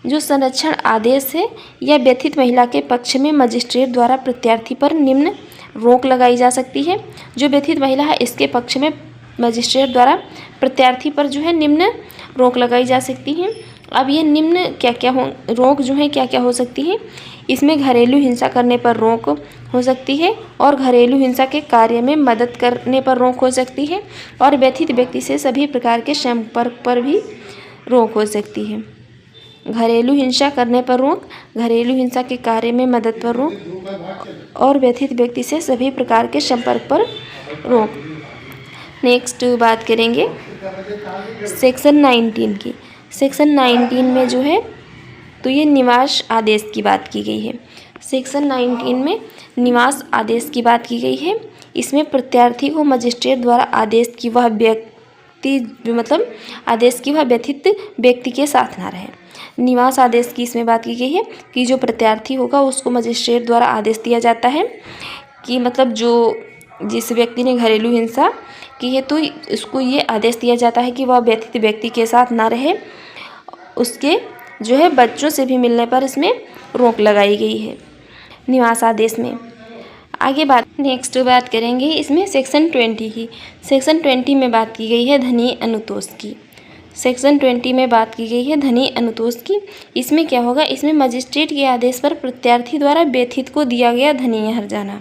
A: जो संरक्षण आदेश है या व्यथित महिला के पक्ष में मजिस्ट्रेट द्वारा प्रत्यार्थी पर निम्न रोक लगाई जा सकती है। जो व्यथित महिला है इसके पक्ष में मजिस्ट्रेट द्वारा प्रत्यार्थी पर जो है निम्न रोक लगाई जा सकती है। अब ये निम्न क्या क्या रोक जो है क्या क्या हो सकती है? इसमें घरेलू हिंसा करने पर रोक हो सकती है, और घरेलू हिंसा के कार्य में मदद करने पर रोक हो सकती है, और व्यथित व्यक्ति से सभी प्रकार के संपर्क पर भी रोक हो सकती है। घरेलू हिंसा करने पर रोक, घरेलू हिंसा के कार्य में मदद पर रोक, और व्यथित व्यक्ति से सभी प्रकार के संपर्क पर रोक। नेक्स्ट बात करेंगे सेक्शन 19 की। सेक्शन 19 में जो है तो ये निवास आदेश की बात की गई है। सेक्शन 19 में निवास आदेश की बात की गई है। इसमें प्रत्यार्थी को मजिस्ट्रेट द्वारा आदेश की वह व्यक्ति मतलब आदेश की वह व्यथित व्यक्ति के साथ ना रहे। निवास आदेश की इसमें बात की गई है कि जो प्रत्यार्थी होगा उसको मजिस्ट्रेट द्वारा आदेश दिया जाता है कि मतलब जो जिस व्यक्ति ने घरेलू हिंसा की है तो उसको ये आदेश दिया जाता है कि वह व्यथित व्यक्ति के साथ ना रहे। उसके जो है बच्चों से भी मिलने पर इसमें रोक लगाई गई है निवास आदेश में। आगे नेक्स्ट बात करेंगे इसमें सेक्शन 20 की। सेक्शन 20 में बात की गई है धनीय अनुतोष की। सेक्शन 20 में बात की गई है धनीय अनुतोष की। इसमें क्या होगा, इसमें मजिस्ट्रेट के आदेश पर प्रत्यार्थी द्वारा व्यथित को दिया गया धनीय हर्जाना।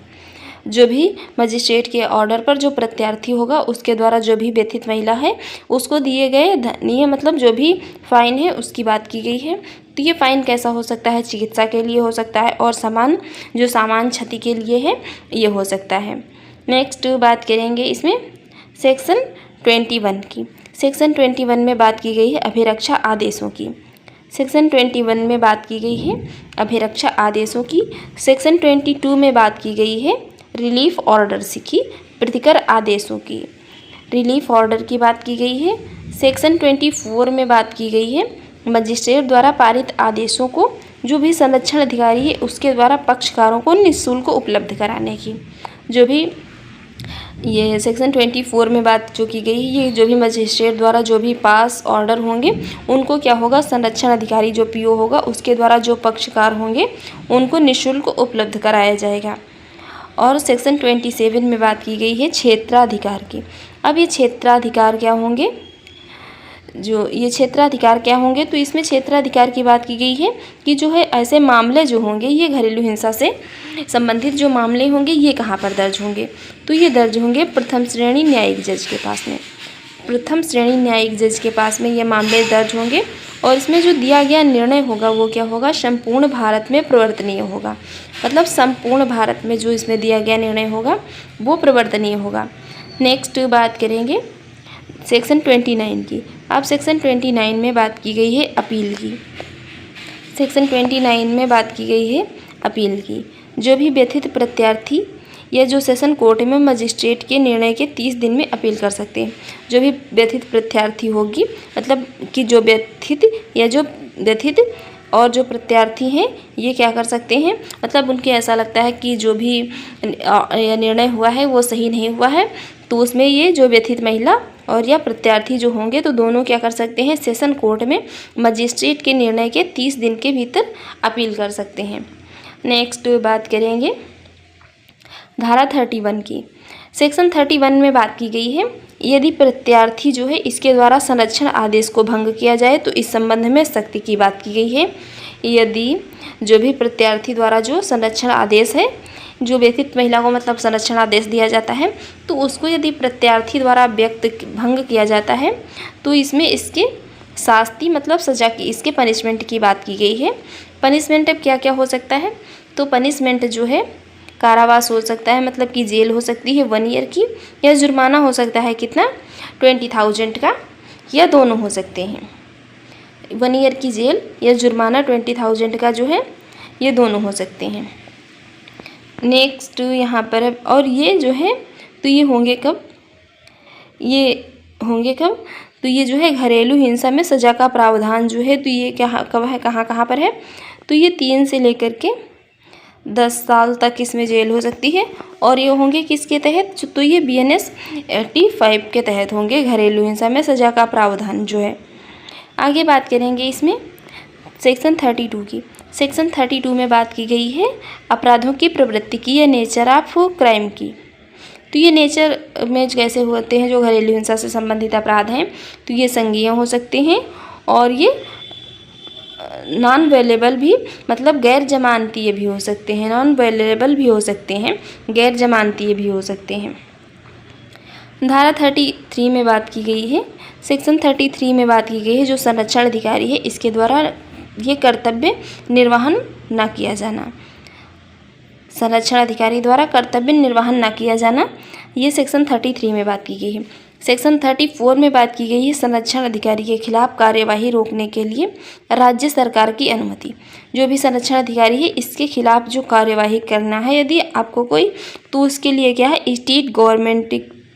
A: जो भी मजिस्ट्रेट के ऑर्डर पर जो प्रत्यार्थी होगा उसके द्वारा जो भी व्यथित महिला है उसको दिए गए धनीय मतलब जो भी फाइन है उसकी बात की गई है। तो ये फाइन कैसा हो सकता है, चिकित्सा के लिए हो सकता है और सामान क्षति के लिए है ये हो सकता है। नेक्स्ट बात करेंगे इसमें सेक्शन 21 की। सेक्शन 21 में बात की गई है अभिरक्षा आदेशों की। सेक्शन 21 में बात की गई है अभिरक्षा आदेशों की। सेक्शन 22 में बात की गई है रिलीफ ऑर्डर्स की, प्रतिकर आदेशों की। रिलीफ ऑर्डर की बात की गई है। सेक्शन 24 में बात की गई है मजिस्ट्रेट द्वारा पारित आदेशों को जो भी संरक्षण अधिकारी है उसके द्वारा पक्षकारों को निःशुल्क उपलब्ध कराने की। जो भी ये सेक्शन 24 में बात जो की गई है, ये जो भी मजिस्ट्रेट द्वारा जो भी पास ऑर्डर होंगे उनको क्या होगा, संरक्षण अधिकारी जो पीओ होगा उसके द्वारा जो पक्षकार होंगे उनको निःशुल्क उपलब्ध कराया जाएगा। और सेक्शन 27 में बात की गई है क्षेत्राधिकार की। अब ये क्षेत्राधिकार क्या होंगे, तो इसमें क्षेत्राधिकार की बात की गई है कि जो है ऐसे मामले जो होंगे ये घरेलू हिंसा से संबंधित जो मामले होंगे ये कहाँ पर दर्ज होंगे, तो ये दर्ज होंगे प्रथम श्रेणी न्यायिक जज के पास में। प्रथम श्रेणी न्यायिक जज के पास में ये मामले दर्ज होंगे और इसमें जो दिया गया निर्णय होगा वो क्या होगा, संपूर्ण भारत में प्रवर्तनीय होगा। मतलब संपूर्ण भारत में जो इसमें दिया गया निर्णय होगा वो प्रवर्तनीय होगा। नेक्स्ट बात करेंगे सेक्शन 29 की। अब सेक्शन 29 में बात की गई है अपील की। सेक्शन 29 में बात की गई है अपील की। जो भी व्यथित प्रत्यार्थी या जो सेशन कोर्ट में मजिस्ट्रेट के निर्णय के 30 दिन में अपील कर सकते हैं। जो भी व्यथित प्रत्यार्थी होगी मतलब कि जो व्यथित और जो प्रत्यार्थी हैं ये क्या कर सकते हैं, मतलब उनके ऐसा लगता है कि जो भी निर्णय हुआ है वो सही नहीं हुआ है, तो उसमें ये जो व्यथित महिला और या प्रत्यार्थी जो होंगे तो दोनों क्या कर सकते हैं, सेशन कोर्ट में मजिस्ट्रेट के निर्णय के 30 दिन के भीतर अपील कर सकते हैं। नेक्स्ट बात करेंगे धारा 31 की। सेक्शन 31 में बात की गई है यदि प्रत्यार्थी जो है इसके द्वारा संरक्षण आदेश को भंग किया जाए तो इस संबंध में सख्ती की बात की गई है। यदि जो भी प्रत्यार्थी द्वारा जो संरक्षण आदेश है, जो व्यथित महिला को मतलब संरक्षण आदेश दिया जाता है तो उसको यदि प्रत्यार्थी द्वारा भंग किया जाता है तो इसमें इसके शास्ति मतलब सजा की, इसके पनिशमेंट की बात की गई है। पनिशमेंट अब क्या क्या हो सकता है, तो पनिशमेंट जो है कारावास हो सकता है, मतलब कि जेल हो सकती है 1 ईयर की, या जुर्माना हो सकता है कितना 20,000 का, या दोनों हो सकते हैं। 1 ईयर की जेल या जुर्माना 20,000 का जो है ये दोनों हो सकते हैं। नेक्स्ट यहाँ पर और ये जो है तो ये होंगे कब, तो ये जो है घरेलू हिंसा में सज़ा का प्रावधान जो है तो ये क्या कब है, कहाँ पर है, तो ये 3 से लेकर के 10 साल तक इसमें जेल हो सकती है। और ये होंगे किसके तहत, तो ये BNS 85 के तहत होंगे घरेलू हिंसा में सज़ा का प्रावधान जो है। आगे बात करेंगे इसमें सेक्शन 32 की। सेक्शन 32 में बात की गई है अपराधों की प्रवृत्ति की या नेचर ऑफ क्राइम की। तो ये नेचर में कैसे होते हैं जो घरेलू हिंसा से संबंधित अपराध हैं, तो ये संज्ञेय हो सकते हैं और ये नॉन वेलेबल भी मतलब गैर जमानतीय भी हो सकते हैं, नॉन वेलेबल भी हो सकते हैं, गैर जमानतीय भी हो सकते हैं। धारा 33 में बात की गई है, सेक्शन 33 में बात की गई है जो संरक्षण अधिकारी है इसके द्वारा ये कर्तव्य निर्वहन न किया जाना, संरक्षण अधिकारी द्वारा कर्तव्य निर्वहन न किया जाना, ये सेक्शन 33 में बात की गई है। सेक्शन 34 में बात की गई है संरक्षण अधिकारी के खिलाफ कार्यवाही रोकने के लिए राज्य सरकार की अनुमति। जो भी संरक्षण अधिकारी है इसके खिलाफ जो कार्यवाही करना है यदि आपको कोई, तो उसके लिए क्या है, स्टेट गवर्नमेंट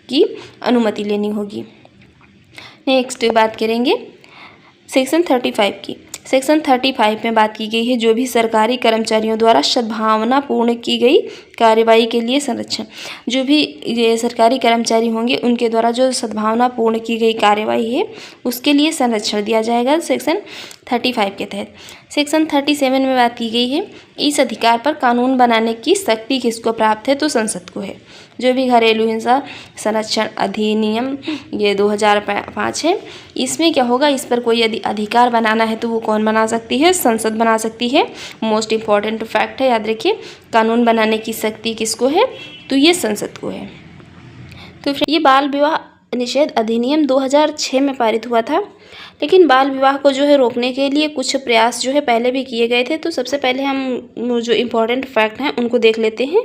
A: की अनुमति लेनी होगी। नेक्स्ट बात करेंगे सेक्शन 35 की। सेक्शन 35 में बात की गई है जो भी सरकारी कर्मचारियों द्वारा सद्भावनापूर्ण की गई कार्रवाई के लिए संरक्षण। जो भी ये सरकारी कर्मचारी होंगे उनके द्वारा जो सद्भावनापूर्ण की गई कार्रवाई है उसके लिए संरक्षण दिया जाएगा सेक्शन 35 के तहत। सेक्शन 37 में बात की गई है, इस अधिकार पर कानून बनाने की शक्ति किसको प्राप्त है, तो संसद को है। जो भी घरेलू हिंसा संरक्षण अधिनियम ये 2005 है, इसमें क्या होगा, इस पर कोई यदि अधिकार बनाना है तो वो कौन बना सकती है, संसद बना सकती है। मोस्ट इम्पॉर्टेंट फैक्ट है, याद रखिए, कानून बनाने की शक्ति किसको है, तो ये संसद को है। तो ये बाल विवाह निषेध अधिनियम 2006 में पारित हुआ था, लेकिन बाल विवाह को जो है रोकने के लिए कुछ प्रयास जो है पहले भी किए गए थे। तो सबसे पहले हम जो इम्पोर्टेंट फैक्ट हैं उनको देख लेते हैं।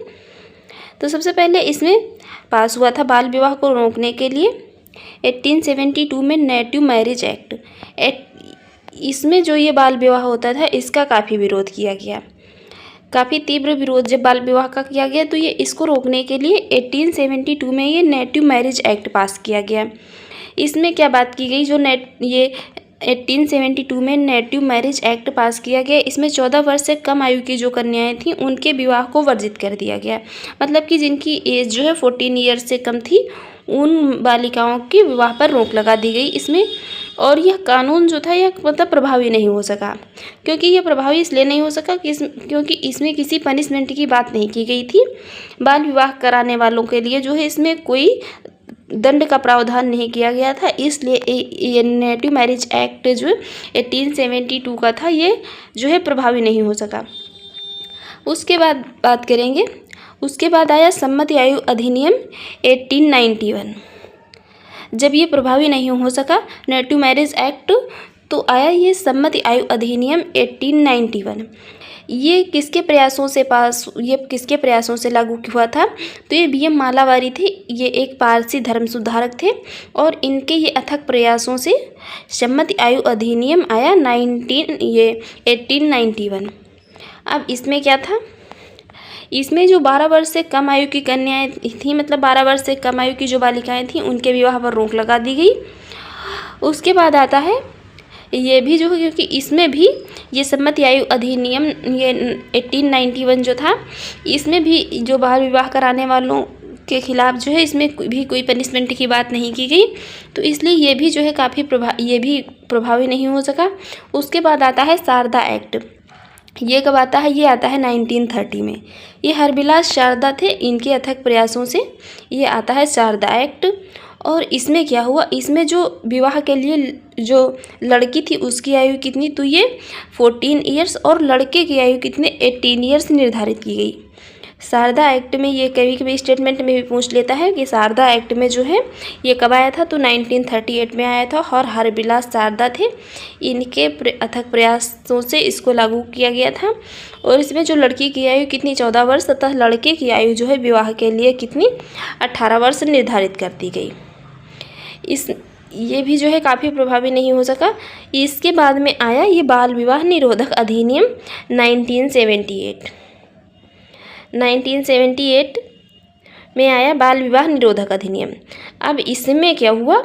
A: तो सबसे पहले इसमें पास हुआ था बाल विवाह को रोकने के लिए 1872 में नेटिव मैरिज एक्ट। इसमें जो ये बाल विवाह होता था इसका काफ़ी विरोध किया गया, काफ़ी तीव्र विरोध जब बाल विवाह का किया गया, तो ये इसको रोकने के लिए 1872 में ये नेटिव मैरिज एक्ट पास किया गया। इसमें क्या बात की गई, जो 1872 में नेटिव मैरिज एक्ट पास किया गया, इसमें 14 वर्ष से कम आयु की जो कन्याएं थीं उनके विवाह को वर्जित कर दिया गया। मतलब कि जिनकी एज जो है 14 ईयर्स से कम थी उन बालिकाओं के विवाह पर रोक लगा दी गई इसमें। और यह कानून जो था यह मतलब प्रभावी नहीं हो सका, क्योंकि यह प्रभावी इसलिए नहीं हो सका क्योंकि इसमें किसी पनिशमेंट की बात नहीं की गई थी। बाल विवाह कराने वालों के लिए जो है इसमें कोई दंड का प्रावधान नहीं किया गया था, इसलिए ये नेटिव मैरिज एक्ट जो 1872 का था ये जो है प्रभावी नहीं हो सका। उसके बाद बात करेंगे, उसके बाद आया सम्मति आयु अधिनियम 1891। जब ये प्रभावी नहीं हो सका नेटिव मैरिज एक्ट, तो आया ये सम्मति आयु अधिनियम 1891। ये किसके प्रयासों से लागू हुआ था, तो ये BM मालावारी थे। ये एक पारसी धर्म सुधारक थे और इनके ये अथक प्रयासों से सम्मति आयु अधिनियम आया 1891। अब इसमें क्या था, इसमें जो 12 वर्ष से कम आयु की कन्याएं थीं, मतलब 12 वर्ष से कम आयु की जो बालिकाएं थीं उनके विवाह पर रोक लगा दी गई। उसके बाद आता है ये भी जो है, क्योंकि इसमें भी ये सम्मति आयु अधिनियम ये 1891 जो था, इसमें भी जो बाल विवाह कराने वालों के खिलाफ जो है इसमें भी कोई पनिशमेंट की बात नहीं की गई, तो इसलिए ये भी जो है काफ़ी प्रभावी नहीं हो सका। उसके बाद आता है शारदा एक्ट। ये कब आता है, ये आता है 1930 में। ये हरबिलास शारदा थे, इनके अथक प्रयासों से ये आता है शारदा एक्ट। और इसमें क्या हुआ, इसमें जो विवाह के लिए जो लड़की थी उसकी आयु कितनी, तो ये 14 ईयर्स और लड़के की आयु कितने 18 ईयर्स निर्धारित की गई। शारदा एक्ट में ये कभी कभी स्टेटमेंट में भी पूछ लेता है कि शारदा एक्ट में जो है ये कब आया था, तो 1938 में आया था और हरबिलास शारदा थे, इनके अथक प्रयासों से इसको लागू किया गया था। और इसमें जो लड़की की आयु कितनी 14 वर्ष तथा लड़के की आयु जो है विवाह के लिए कितनी 18 वर्ष निर्धारित कर दी गई। ये भी जो है काफ़ी प्रभावी नहीं हो सका। इसके बाद में आया ये बाल विवाह निरोधक अधिनियम 1978 में आया बाल विवाह निरोधक अधिनियम। अब इसमें क्या हुआ,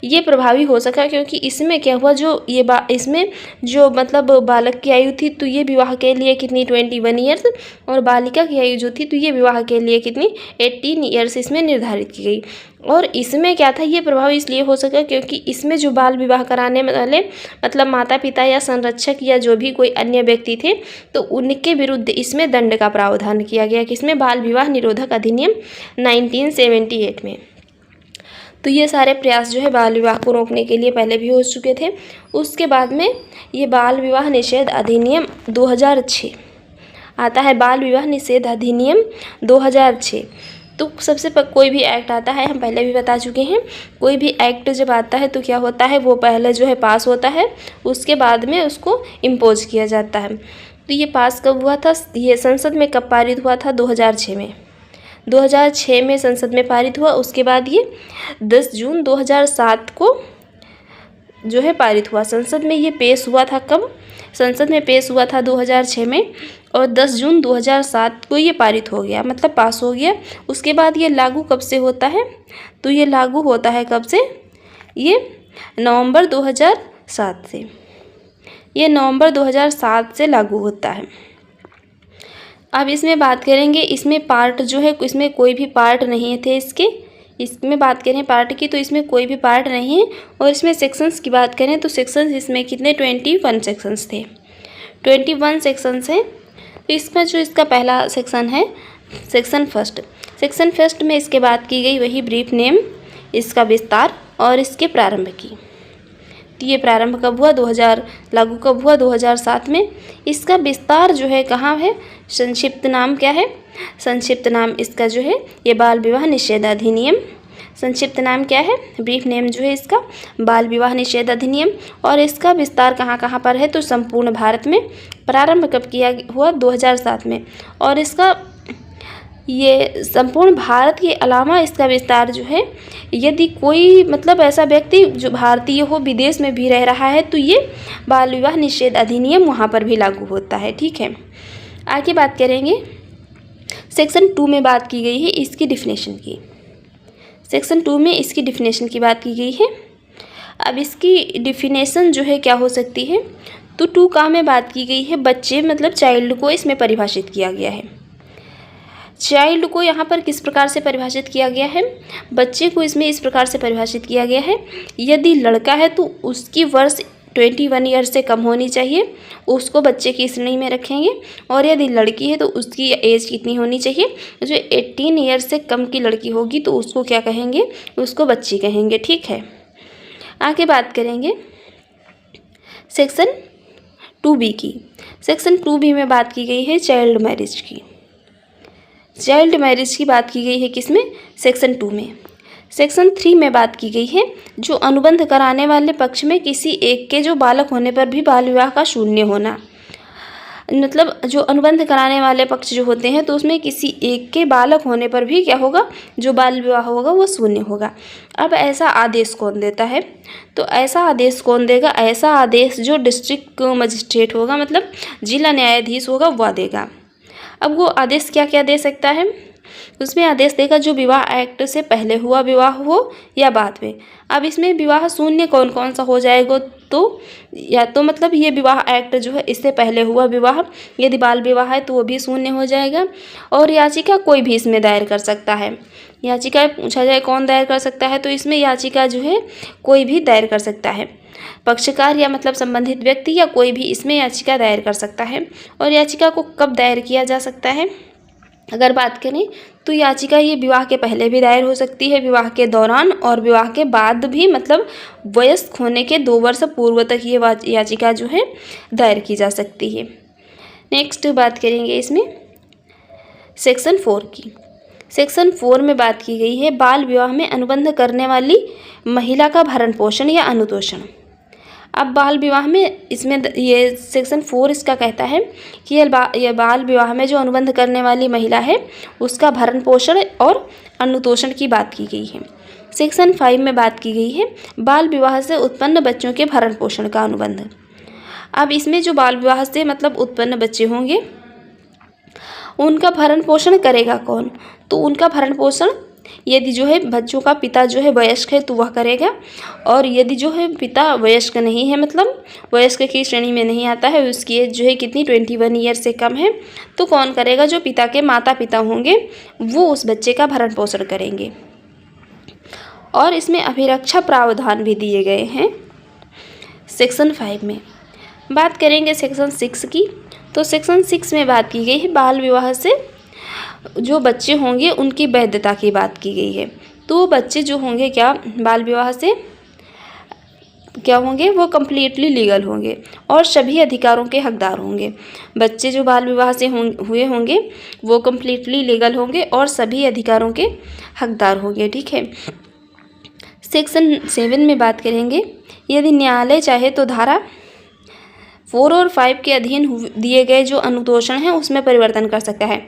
A: ये प्रभावी हो सका क्योंकि इसमें क्या हुआ, जो ये इसमें जो मतलब बालक की आयु थी तो ये विवाह के लिए कितनी 21 ईयर्स और बालिका की आयु जो थी तो ये विवाह के लिए कितनी 18 ईयर्स इसमें निर्धारित की गई। और इसमें क्या था, ये प्रभावी इसलिए हो सका क्योंकि इसमें जो बाल विवाह कराने वाले मतलब माता पिता या संरक्षक या जो भी कोई अन्य व्यक्ति थे तो उनके विरुद्ध इसमें दंड का प्रावधान किया गया, किसमें, बाल विवाह निरोधक अधिनियम 1978 में। तो ये सारे प्रयास जो है बाल विवाह को रोकने के लिए पहले भी हो चुके थे। उसके बाद में ये बाल विवाह निषेध अधिनियम 2006 आता है, बाल विवाह निषेध अधिनियम 2006। तो सबसे कोई भी एक्ट आता है, हम पहले भी बता चुके हैं, कोई भी एक्ट जब आता है तो क्या होता है, वो पहले जो है पास होता है, उसके बाद में उसको इम्पोज किया जाता है। तो ये पास कब हुआ था, ये संसद में कब पारित हुआ था, 2006 में। 2006 में संसद में पारित हुआ। उसके बाद ये 10 जून 2007 को जो है पारित हुआ। संसद में ये पेश हुआ था कब, संसद में पेश हुआ था 2006 में और 10 जून 2007 को ये पारित हो गया, मतलब पास हो गया। उसके बाद ये लागू कब से होता है, तो ये लागू होता है कब से, ये नवंबर 2007 से, ये नवंबर 2007 से लागू होता है। अब इसमें बात करेंगे, इसमें पार्ट जो है, इसमें कोई भी पार्ट नहीं थे इसमें बात करें पार्ट की तो इसमें कोई भी पार्ट नहीं है। और इसमें सेक्शंस की बात करें तो सेक्शंस इसमें कितने 21 सेक्शंस थे, 21 सेक्शंस हैं। तो इसमें जो इसका पहला सेक्शन है सेक्शन फर्स्ट में इसके बात की गई वही ब्रीफ नेम, इसका विस्तार और इसके प्रारंभ की। तो ये प्रारंभ कब हुआ, लागू कब हुआ, 2007 में। इसका विस्तार जो है कहाँ है, संक्षिप्त नाम क्या है, संक्षिप्त नाम इसका जो है ये बाल विवाह निषेध अधिनियम, संक्षिप्त नाम क्या है, ब्रीफ नेम जो है इसका बाल विवाह निषेध अधिनियम। और इसका विस्तार कहाँ कहाँ पर है, तो संपूर्ण भारत में। प्रारंभ कब किया हुआ, 2007 में। और इसका ये संपूर्ण भारत के अलावा इसका विस्तार जो है, यदि कोई मतलब ऐसा व्यक्ति जो भारतीय हो विदेश में भी रह रहा है तो ये बाल विवाह निषेध अधिनियम वहाँ पर भी लागू होता है। ठीक है, आगे बात करेंगे। सेक्शन 2 में बात की गई है इसकी डिफिनेशन की, सेक्शन 2 में इसकी डिफिनेशन की बात की गई है। अब इसकी डिफिनेशन जो है क्या हो सकती है, तो 2 का में बात की गई है बच्चे मतलब चाइल्ड को इसमें परिभाषित किया गया है। चाइल्ड को यहाँ पर किस प्रकार से परिभाषित किया गया है, बच्चे को इसमें इस प्रकार से परिभाषित किया गया है, यदि लड़का है तो उसकी वर्ष 21 ईयर से कम होनी चाहिए, उसको बच्चे की श्रेणी में रखेंगे। और यदि लड़की है तो उसकी एज कितनी होनी चाहिए, जो 18 ईयर से कम की लड़की होगी तो उसको क्या कहेंगे, उसको बच्ची कहेंगे। ठीक है, आगे बात करेंगे सेक्शन 2B की। सेक्शन 2B में बात की गई है चाइल्ड मैरिज की। चाइल्ड मैरिज की बात की गई है किसमें, सेक्शन 2 में। सेक्शन 3 में बात की गई है जो अनुबंध कराने वाले पक्ष में किसी एक के जो बालक होने पर भी बाल विवाह का शून्य होना, मतलब जो अनुबंध कराने वाले पक्ष जो होते हैं तो उसमें किसी एक के बालक होने पर भी क्या होगा, जो बाल विवाह होगा वो शून्य होगा। अब ऐसा आदेश कौन देता है, तो ऐसा आदेश कौन देगा, ऐसा आदेश जो डिस्ट्रिक्ट मजिस्ट्रेट होगा मतलब जिला न्यायाधीश होगा वह देगा। अब वो आदेश क्या क्या दे सकता है, उसमें आदेश देगा जो विवाह एक्ट से पहले हुआ विवाह हो या बाद में। अब इसमें विवाह शून्य कौन कौन सा हो जाएगा, तो या तो मतलब ये विवाह एक्ट जो है इससे पहले हुआ विवाह, यदि बाल विवाह है तो वो भी शून्य हो जाएगा। और याचिका कोई भी इसमें दायर कर सकता है, याचिका पूछा जाए कौन दायर कर सकता है, तो इसमें याचिका जो है कोई भी दायर कर सकता है, पक्षकार या मतलब संबंधित व्यक्ति या कोई भी इसमें याचिका दायर कर सकता है। और याचिका को कब दायर किया जा सकता है, अगर बात करें तो याचिका ये विवाह के पहले भी दायर हो सकती है, विवाह के दौरान और विवाह के बाद भी, मतलब वयस्क होने के 2 वर्ष पूर्व तक ये याचिका जो है दायर की जा सकती है। नेक्स्ट बात करेंगे इसमें सेक्शन 4 की। सेक्शन 4 में बात की गई है बाल विवाह में अनुबंध करने वाली महिला का भरण पोषण या अनुतोषण। अब बाल विवाह में इसमें ये सेक्शन 4 इसका कहता है कि ये बाल विवाह में जो अनुबंध करने वाली महिला है उसका भरण पोषण और अनुतोषण की बात की गई है। सेक्शन 5 में बात की गई है बाल विवाह से उत्पन्न बच्चों के भरण पोषण का अनुबंध। अब इसमें जो बाल विवाह से मतलब उत्पन्न बच्चे होंगे उनका भरण पोषण करेगा कौन, तो उनका भरण पोषण यदि जो है बच्चों का पिता जो है वयस्क है तो वह करेगा, और यदि जो है पिता वयस्क नहीं है मतलब वयस्क की श्रेणी में नहीं आता है, उसकी एज जो है कितनी 21 ईयर से कम है, तो कौन करेगा, जो पिता के माता पिता होंगे वो उस बच्चे का भरण पोषण करेंगे। और इसमें अभिरक्षा प्रावधान भी दिए गए हैं सेक्शन 5 में। बात करेंगे सेक्शन 6 की, तो सेक्शन 6 में बात की गई है बाल विवाह से जो बच्चे होंगे उनकी वैधता की बात की गई है। तो बच्चे जो होंगे क्या बाल विवाह से क्या होंगे, वो कम्प्लीटली लीगल होंगे और सभी अधिकारों के हकदार होंगे। बच्चे जो बाल विवाह से हुए होंगे वो कम्प्लीटली लीगल होंगे और सभी अधिकारों के हकदार होंगे। ठीक है, सेक्शन 7 में बात करेंगे यदि न्यायालय चाहे तो धारा 4 और 5 के अधीन दिए गए जो अनुतोषण हैं उसमें परिवर्तन कर सकता है।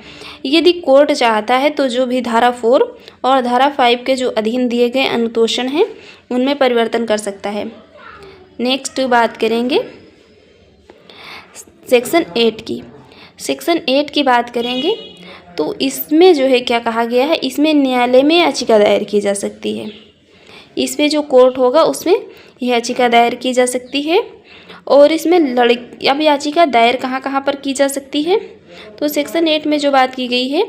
A: यदि कोर्ट चाहता है तो जो भी धारा 4 और धारा 5 के जो अधीन दिए गए अनुतोषण हैं उनमें परिवर्तन कर सकता है। नेक्स्ट बात करेंगे सेक्शन 8 की। सेक्शन 8 की बात करेंगे तो इसमें जो है क्या कहा गया है, इसमें न्यायालय में याचिका दायर की जा सकती है। इसमें जो कोर्ट होगा उसमें याचिका दायर की जा सकती है। और इसमें अब याचिका दायर कहाँ कहाँ पर की जा सकती है, तो सेक्शन 8 में जो बात की गई है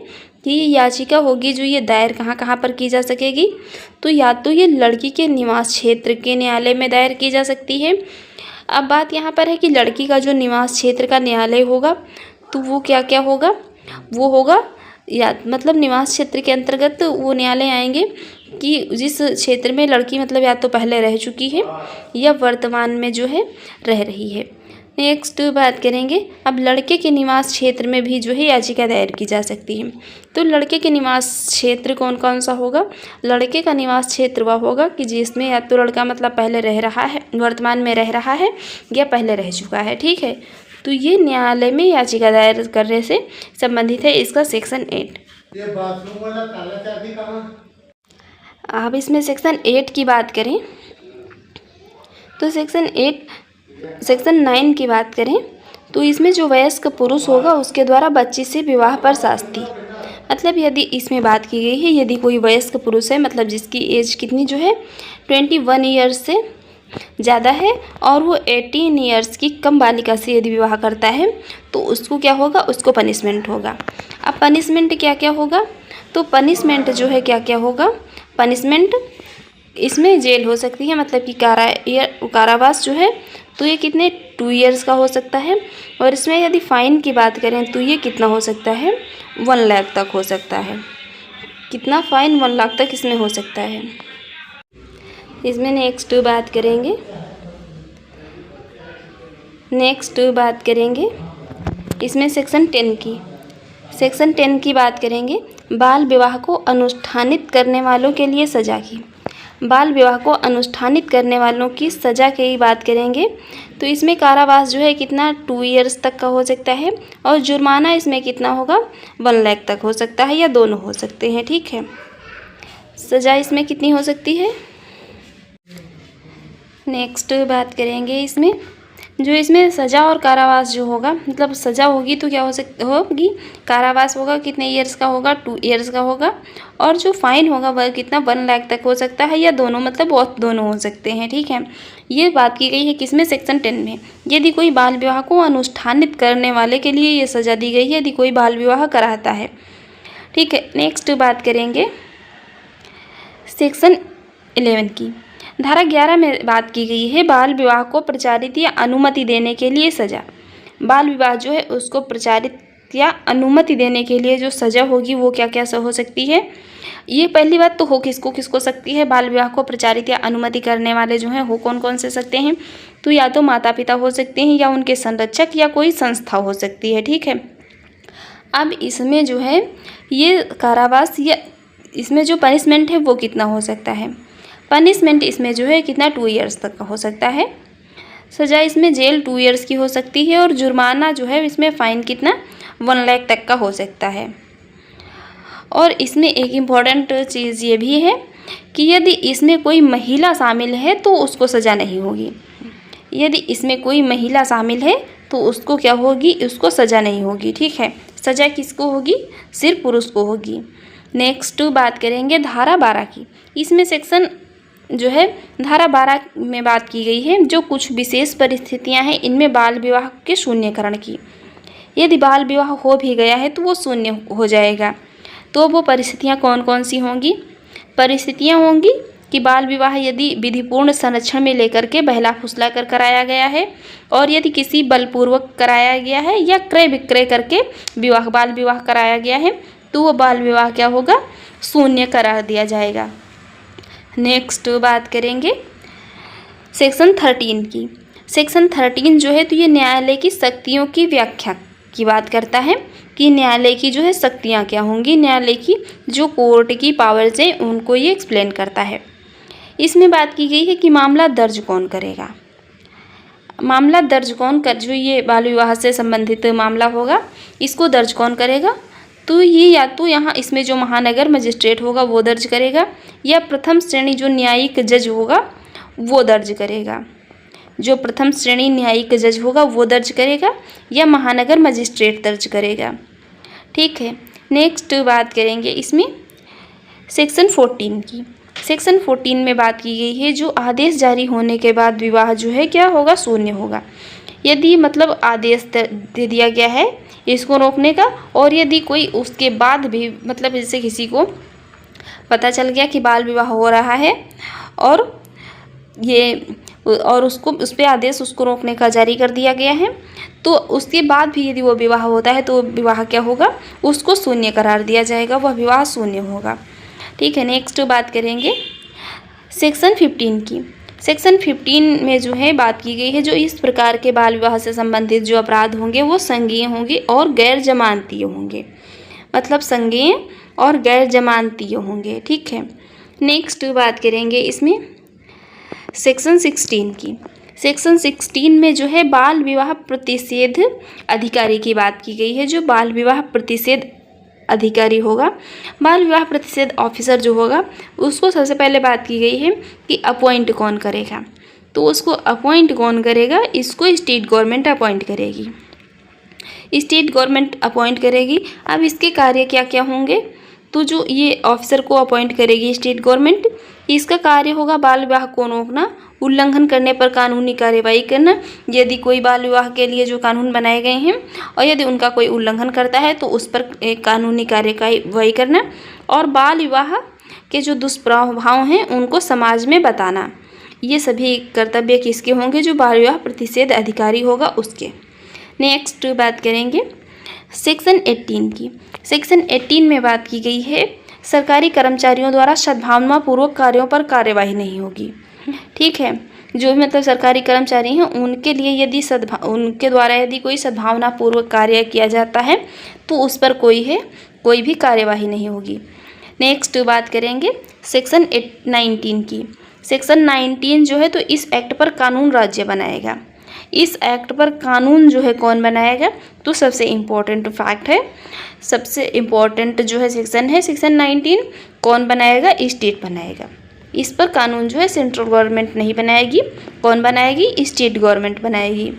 A: कि याचिका होगी जो ये दायर कहाँ कहाँ पर की जा सकेगी, तो या तो ये लड़की के निवास क्षेत्र के न्यायालय में दायर की जा सकती है। अब बात यहाँ पर है कि लड़की का जो निवास क्षेत्र का न्यायालय होगा तो वो क्या क्या होगा, वो होगा या मतलब निवास क्षेत्र के अंतर्गत वो न्यायालय आएंगे कि जिस क्षेत्र में लड़की मतलब या तो पहले रह चुकी है या वर्तमान में जो है रह रही है। नेक्स्ट बात करेंगे, अब लड़के के निवास क्षेत्र में भी जो है याचिका दायर की जा सकती है। तो लड़के के निवास क्षेत्र कौन कौन सा होगा, लड़के का निवास क्षेत्र वह होगा कि जिसमें या तो लड़का मतलब पहले रह रहा है, वर्तमान में रह रहा है या पहले रह चुका है। ठीक है, तो ये न्यायालय में याचिका दायर करने से संबंधित है इसका सेक्शन 8।
B: ये बाथरूम वाला ताला चाबी कहाँ?
A: अब इसमें सेक्शन 8 की बात करें तो सेक्शन 9 की बात करें तो इसमें जो वयस्क पुरुष होगा उसके द्वारा बच्ची से विवाह पर शास्ति, मतलब यदि इसमें बात की गई है यदि कोई वयस्क पुरुष है मतलब जिसकी एज कितनी जो है 21 ईयर्स से ज़्यादा है और वो 18 ईयर्स की कम बालिका से यदि विवाह करता है तो उसको क्या होगा, उसको पनिशमेंट होगा। अब पनिशमेंट क्या क्या होगा, तो पनिशमेंट जो है क्या क्या होगा, पनिशमेंट इसमें जेल हो सकती है मतलब कि कारावास जो है तो ये कितने 2 ईयर्स का हो सकता है। और इसमें यदि फ़ाइन की बात करें तो ये कितना हो सकता है, 1 लाख तक हो सकता है। कितना फ़ाइन, 1 लाख तक इसमें हो सकता है। इसमें नेक्स्ट बात करेंगे इसमें सेक्शन 10 की बात करेंगे, बाल विवाह को अनुष्ठानित करने वालों के लिए सज़ा की। बाल विवाह को अनुष्ठानित करने वालों की सज़ा की बात करेंगे तो इसमें कारावास जो है कितना 2 ईयर्स तक का हो सकता है और जुर्माना इसमें कितना होगा, 1 लाख तक हो सकता है या दोनों हो सकते हैं। ठीक है, सज़ा इसमें कितनी हो सकती है। नेक्स्ट बात करेंगे इसमें सज़ा और कारावास जो होगा, मतलब सज़ा होगी तो क्या होगी, कारावास होगा कितने ईयर्स का होगा, 2 ईयर्स का होगा और जो फ़ाइन होगा वह कितना 1 लाख तक हो सकता है या दोनों, मतलब बहुत दोनों हो सकते हैं। ठीक है, ये बात की गई है किसमें, सेक्शन 10 में। यदि कोई बाल विवाह को अनुष्ठानित करने वाले के लिए ये सज़ा दी गई है यदि कोई बाल विवाह कराता है। ठीक है, नेक्स्ट बात करेंगे सेक्शन 11 की। धारा 11 में बात की गई है बाल विवाह को प्रचारित या अनुमति देने के लिए सज़ा। बाल विवाह जो है उसको प्रचारित या अनुमति देने के लिए जो सज़ा होगी वो क्या क्या हो सकती है। ये पहली बात तो हो किसको सकती है, बाल विवाह को प्रचारित या अनुमति करने वाले जो हैं हो कौन कौन से सकते हैं, तो या तो माता पिता हो सकते हैं या उनके संरक्षक या कोई संस्था हो सकती है। ठीक है, अब इसमें जो है ये कारावास या इसमें जो पनिशमेंट है वो कितना हो सकता है, पनिशमेंट इसमें जो है कितना 2 ईयर्स तक का हो सकता है। सज़ा इसमें जेल 2 ईयर्स की हो सकती है और जुर्माना जो है इसमें फ़ाइन कितना 1 लाख तक का हो सकता है। और इसमें एक इम्पॉर्टेंट चीज़ ये भी है कि यदि इसमें कोई महिला शामिल है तो उसको सज़ा नहीं होगी। यदि इसमें कोई महिला शामिल है तो उसको क्या होगी, उसको सज़ा नहीं होगी। ठीक है, सज़ा किसको होगी, सिर्फ पुरुष को होगी। नेक्स्ट बात करेंगे धारा 12 की। इसमें सेक्शन जो है धारा 12 में बात की गई है जो कुछ विशेष परिस्थितियां हैं इनमें बाल विवाह के शून्यकरण की। यदि बाल विवाह हो भी गया है तो वो शून्य हो जाएगा। तो वो परिस्थितियां कौन कौन सी होंगी, परिस्थितियां होंगी कि बाल विवाह यदि विधिपूर्ण संरक्षण में लेकर के बहला फुसला कर कराया गया है और यदि किसी बलपूर्वक कराया गया है या क्रय विक्रय करके बाल विवाह कराया गया है तो वो बाल विवाह क्या होगा, शून्य करार दिया जाएगा। नेक्स्ट बात करेंगे सेक्शन 13 की। सेक्शन 13 जो है तो ये न्यायालय की शक्तियों की व्याख्या की बात करता है कि न्यायालय की जो है शक्तियाँ क्या होंगी, न्यायालय की जो कोर्ट की पावर्स हैं उनको ये एक्सप्लेन करता है। इसमें बात की गई है कि मामला दर्ज कौन करेगा, मामला दर्ज कौन कर, जो ये बाल विवाह से संबंधित मामला होगा इसको दर्ज कौन करेगा, तो ये या तो यहाँ इसमें जो महानगर मजिस्ट्रेट होगा वो दर्ज करेगा या प्रथम श्रेणी जो न्यायिक जज होगा वो दर्ज करेगा, जो प्रथम श्रेणी न्यायिक जज होगा वो दर्ज करेगा या महानगर मजिस्ट्रेट दर्ज करेगा। ठीक है, नेक्स्ट बात करेंगे इसमें सेक्शन 14 की। सेक्शन 14 में बात की गई है जो आदेश जारी होने के बाद विवाह जो है क्या होगा, शून्य होगा। यदि मतलब आदेश दे दिया गया है इसको रोकने का। और यदि कोई उसके बाद भी मतलब जैसे किसी को पता चल गया कि बाल विवाह हो रहा है और उसको उस पर आदेश उसको रोकने का जारी कर दिया गया है, तो उसके बाद भी यदि वो विवाह होता है तो विवाह क्या होगा, उसको शून्य करार दिया जाएगा, वह विवाह शून्य होगा। ठीक है, नेक्स्ट बात करेंगे सेक्शन 15 की। सेक्शन 15 में जो है बात की गई है, जो इस प्रकार के बाल विवाह से संबंधित जो अपराध होंगे वो संज्ञेय होंगे और गैर जमानतीय होंगे, मतलब संज्ञेय और गैर जमानतीय होंगे। ठीक है, नेक्स्ट बात करेंगे इसमें सेक्शन 16 की। सेक्शन 16 में जो है बाल विवाह प्रतिषेध अधिकारी की बात की गई है। जो बाल विवाह प्रतिषेध अधिकारी होगा, बाल विवाह प्रतिषेध ऑफिसर जो होगा, उसको सबसे पहले बात की गई है कि अपॉइंट कौन करेगा। तो उसको अपॉइंट कौन करेगा, इसको स्टेट गवर्नमेंट अपॉइंट करेगी, स्टेट गवर्नमेंट अपॉइंट करेगी। अब इसके कार्य क्या क्या होंगे, तो जो ये ऑफिसर को अपॉइंट करेगी स्टेट गवर्नमेंट, इसका कार्य होगा बाल विवाह को रोकना, उल्लंघन करने पर कानूनी कार्यवाही करना। यदि कोई बाल विवाह के लिए जो कानून बनाए गए हैं और यदि उनका कोई उल्लंघन करता है तो उस पर एक कानूनी कार्यवाही करना, और बाल विवाह के जो दुष्प्रभाव हैं उनको समाज में बताना। ये सभी कर्तव्य किसके होंगे, जो बाल विवाह प्रतिषेध अधिकारी होगा उसके। नेक्स्ट बात करेंगे सेक्शन 18 की। सेक्शन 18 में बात की गई है सरकारी कर्मचारियों द्वारा सद्भावनापूर्वक कार्यों पर कार्यवाही नहीं होगी। ठीक है, जो भी मतलब सरकारी कर्मचारी हैं उनके लिए यदि उनके द्वारा यदि कोई सद्भावनापूर्वक कार्य किया जाता है तो उस पर कोई भी कार्यवाही नहीं होगी। नेक्स्ट बात करेंगे सेक्शन 19 की। सेक्शन 19 जो है तो इस एक्ट पर कानून राज्य बनाएगा। इस एक्ट पर कानून जो है कौन बनाएगा, तो सबसे इम्पोर्टेंट फैक्ट है, सबसे इम्पोर्टेंट जो है सेक्शन है सेक्शन 19, कौन बनाएगा, स्टेट बनाएगा। इस पर कानून जो है सेंट्रल गवर्नमेंट नहीं बनाएगी, कौन बनाएगी, स्टेट गवर्नमेंट बनाएगी।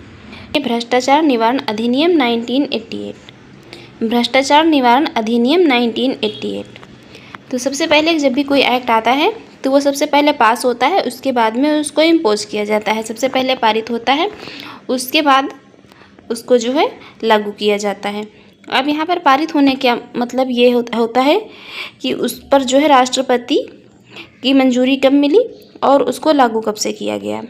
A: भ्रष्टाचार निवारण अधिनियम 1988। भ्रष्टाचार निवारण अधिनियम 1988। तो सबसे पहले जब भी कोई एक्ट आता है तो वो सबसे पहले पास होता है, उसके बाद में उसको इम्पोज किया जाता है। सबसे पहले पारित होता है, उसके बाद उसको जो है लागू किया जाता है। अब यहाँ पर पारित होने का मतलब ये होता है कि उस पर जो है राष्ट्रपति की मंजूरी कब मिली और उसको लागू कब से किया गया।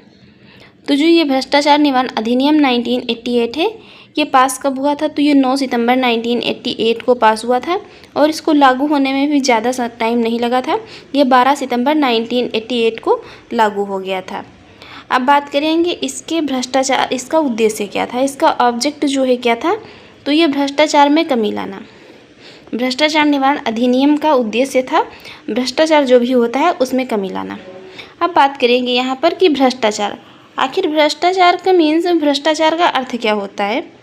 A: तो जो ये भ्रष्टाचार निवारण अधिनियम 1988 है, ये पास कब हुआ था, तो ये 9 सितंबर 1988 को पास हुआ था और इसको लागू होने में भी ज़्यादा टाइम नहीं लगा था। ये 12 सितंबर 1988 को लागू हो गया था। अब बात करेंगे इसके भ्रष्टाचार, इसका उद्देश्य क्या था, इसका ऑब्जेक्ट जो है क्या था, तो ये भ्रष्टाचार में कमी लाना। भ्रष्टाचार निवारण अधिनियम का उद्देश्य था भ्रष्टाचार जो भी होता है उसमें कमी लाना। अब बात करेंगे यहाँ पर कि भ्रष्टाचार, आखिर भ्रष्टाचार का मीन्स, भ्रष्टाचार का अर्थ क्या होता है।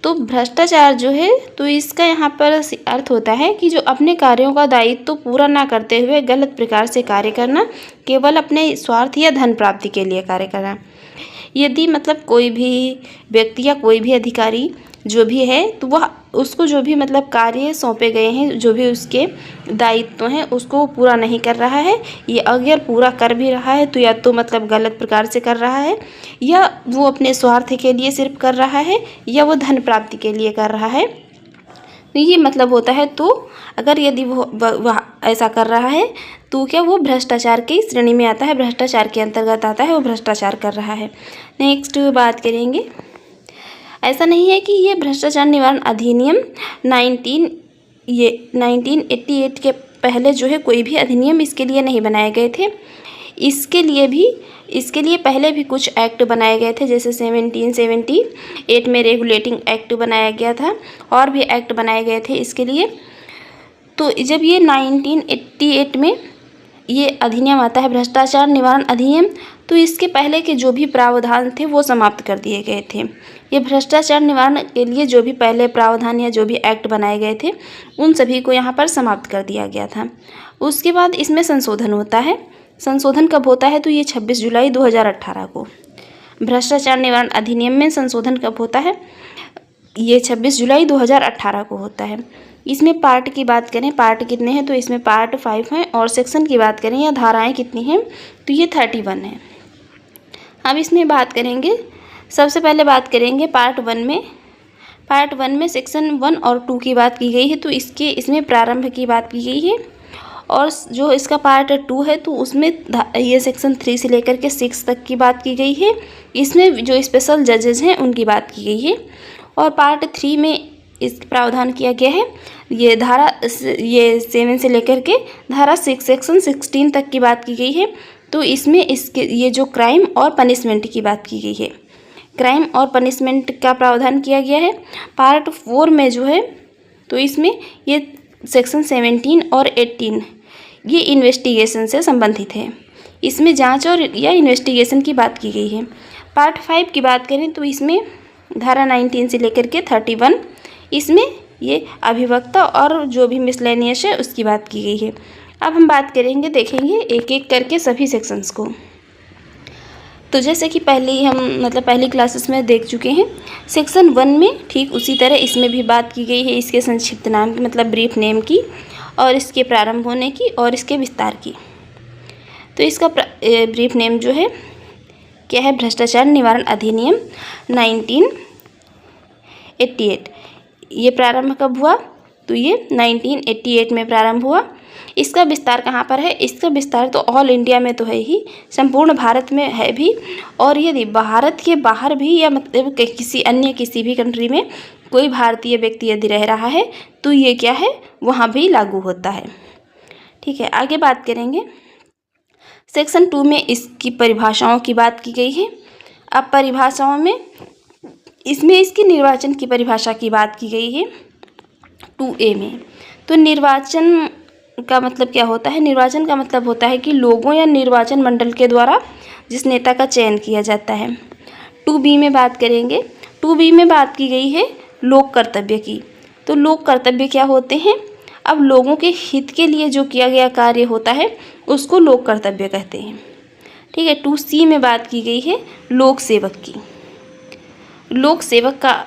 A: तो भ्रष्टाचार जो है तो इसका यहाँ पर अर्थ होता है कि जो अपने कार्यों का दायित्व तो पूरा ना करते हुए गलत प्रकार से कार्य करना, केवल अपने स्वार्थ या धन प्राप्ति के लिए कार्य करना। यदि मतलब कोई भी व्यक्ति या कोई भी अधिकारी जो भी है तो वह उसको जो भी मतलब कार्य सौंपे गए हैं, जो भी उसके दायित्व हैं उसको पूरा नहीं कर रहा है, ये अगर पूरा कर भी रहा है तो या तो मतलब गलत प्रकार से कर रहा है, या वो अपने स्वार्थ के लिए सिर्फ कर रहा है, या वो धन प्राप्ति के लिए कर रहा है। तो ये मतलब होता है, तो अगर यदि वो ऐसा कर रहा है तो क्या वो भ्रष्टाचार की श्रेणी में आता है, भ्रष्टाचार के अंतर्गत आता है, वो भ्रष्टाचार कर रहा है। नेक्स्ट बात करेंगे, ऐसा नहीं है कि ये भ्रष्टाचार निवारण अधिनियम 1988 के पहले जो है कोई भी अधिनियम इसके लिए नहीं बनाए गए थे। इसके लिए पहले भी कुछ एक्ट बनाए गए थे, जैसे 1778 में रेगुलेटिंग एक्ट बनाया गया था, और भी एक्ट बनाए गए थे इसके लिए। तो जब ये 1988 में ये अधिनियम आता है भ्रष्टाचार निवारण अधिनियम, तो इसके पहले के जो भी प्रावधान थे वो समाप्त कर दिए गए थे। ये भ्रष्टाचार निवारण के लिए जो भी पहले प्रावधान या जो भी एक्ट बनाए गए थे उन सभी को यहाँ पर समाप्त कर दिया गया था। उसके बाद इसमें संशोधन होता है। संशोधन कब होता है, तो ये 26 जुलाई 2018 को। भ्रष्टाचार निवारण अधिनियम में संशोधन कब होता है, ये 26 जुलाई 2018 को होता है। इसमें पार्ट की बात करें, पार्ट कितने हैं, तो इसमें पार्ट 5 हैं, और सेक्शन की बात करें या धाराएं कितनी हैं, तो ये 31 है। अब इसमें बात करेंगे, सबसे पहले बात करेंगे पार्ट 1 में पार्ट 1 में सेक्शन 1 और 2 की बात की गई है, तो इसमें प्रारंभ की बात की गई है। और जो इसका पार्ट 2 है तो उसमें ये सेक्शन 3 से लेकर के 6 तक की बात की गई है। इसमें जो स्पेशल जजेस हैं उनकी बात की गई है। और पार्ट 3 में इस प्रावधान किया गया है, ये 7 से लेकर के धारा 6 सेक्शन 16 तक की बात की गई है। तो इसमें ये जो क्राइम और पनिशमेंट की बात की गई है, क्राइम और पनिशमेंट का प्रावधान किया गया है। पार्ट 4 में जो है तो इसमें ये सेक्शन 17 और 18 ये इन्वेस्टिगेशन से संबंधित है। इसमें जांच और या इन्वेस्टिगेशन की बात की गई है। पार्ट 5 की बात करें तो इसमें धारा 19 से लेकर के 31 इसमें ये अभिवक्ता और जो भी मिसलेनियस है उसकी बात की गई है। अब हम बात करेंगे, देखेंगे एक एक करके सभी सेक्शंस को। तो जैसे कि पहली क्लासेस में देख चुके हैं, सेक्शन 1 में ठीक उसी तरह इसमें भी बात की गई है इसके संक्षिप्त नाम की, मतलब ब्रीफ नेम की, और इसके प्रारंभ होने की और इसके विस्तार की। तो इसका ब्रीफ नेम जो है क्या है, भ्रष्टाचार निवारण अधिनियम 1988। ये प्रारंभ कब हुआ, तो ये 1988 में प्रारंभ हुआ। इसका विस्तार कहाँ पर है, इसका विस्तार तो ऑल इंडिया में तो है ही, संपूर्ण भारत में है भी, और यदि भारत के बाहर भी या मतलब किसी भी कंट्री में कोई भारतीय व्यक्ति यदि रह रहा है तो ये क्या है, वहाँ भी लागू होता है। ठीक है, आगे बात करेंगे। सेक्शन 2 में इसकी परिभाषाओं की बात की गई है। अब परिभाषाओं में इसमें इसकी निर्वाचन की परिभाषा की बात की गई है 2A में। तो निर्वाचन का मतलब क्या होता है, निर्वाचन का मतलब होता है कि लोगों या निर्वाचन मंडल के द्वारा जिस नेता का चयन किया जाता है। 2B में बात करेंगे, 2B में बात की गई है लोक कर्तव्य की। तो लोक कर्तव्य क्या होते हैं, अब लोगों के हित के लिए जो किया गया कार्य होता है उसको लोक कर्तव्य कहते हैं। ठीक है, 2C में बात की गई है लोक सेवक की। लोक सेवक का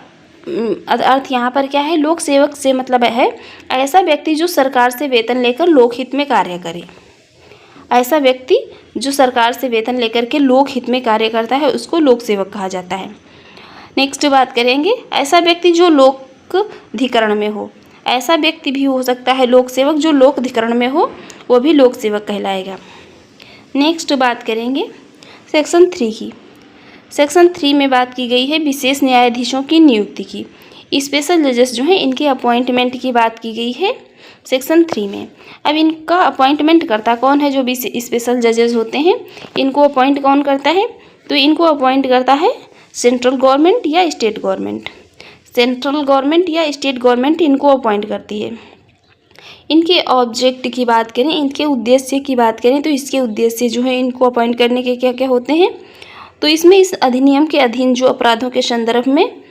A: अर्थ यहाँ पर क्या है, लोक सेवक से मतलब है ऐसा व्यक्ति जो सरकार से वेतन लेकर लोकहित में कार्य करे। ऐसा व्यक्ति जो सरकार से वेतन लेकर के लोकहित में कार्य करता है उसको लोक सेवक कहा जाता है। नेक्स्ट बात करेंगे, ऐसा व्यक्ति जो लोकधिकरण में हो। ऐसा व्यक्ति भी हो सकता है लोक सेवक जो लोकधिकरण में हो, वो भी लोक सेवक कहलाएगा। नेक्स्ट बात करेंगे सेक्शन 3 की। सेक्शन 3 में बात की गई है विशेष न्यायाधीशों की नियुक्ति की। स्पेशल जजेस जो हैं इनके अपॉइंटमेंट की बात की गई है सेक्शन 3 में। अब इनका अपॉइंटमेंट करता कौन है, जो भी स्पेशल जजेस होते हैं इनको अपॉइंट कौन करता है, तो इनको अपॉइंट करता है सेंट्रल गवर्नमेंट या स्टेट गवर्नमेंट। सेंट्रल गवर्नमेंट या स्टेट गवर्नमेंट इनको अपॉइंट करती है। इनके ऑब्जेक्ट की बात करें, इनके उद्देश्य की बात करें तो इसके उद्देश्य जो है इनको अपॉइंट करने के क्या क्या होते हैं, तो इसमें इस अधिनियम के अधीन जो अपराधों के संदर्भ में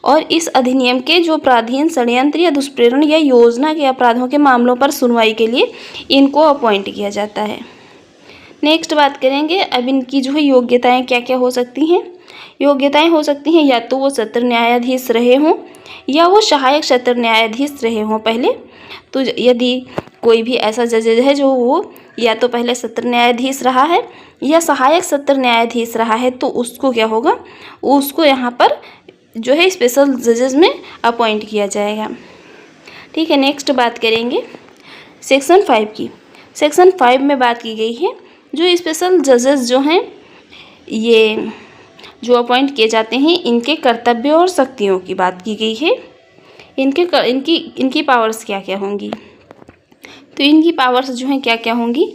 A: और इस अधिनियम के जो अपराधीन षड्यंत्र या दुष्प्रेरण या योजना के अपराधों के मामलों पर सुनवाई के लिए इनको अपॉइंट किया जाता है। नेक्स्ट बात करेंगे, अब इनकी जो है योग्यताएं क्या क्या हो सकती हैं। योग्यताएं हो सकती हैं या तो वो सत्र न्यायाधीश रहे हों या वो सहायक सत्र न्यायाधीश रहे हों पहले। तो यदि कोई भी ऐसा जज है जो वो या तो पहले सत्र न्यायाधीश रहा है या सहायक सत्र न्यायाधीश रहा है तो उसको क्या होगा, उसको यहाँ पर जो है स्पेशल जजेस में अपॉइंट किया जाएगा। ठीक है, नेक्स्ट बात करेंगे सेक्शन 5 की। सेक्शन 5 में बात की गई है जो स्पेशल जजेस जो हैं ये जो अपॉइंट किए जाते हैं इनके कर्तव्य और शक्तियों की बात की गई है। इनकी पावर्स क्या क्या होंगी, तो इनकी पावर्स जो हैं क्या क्या होंगी,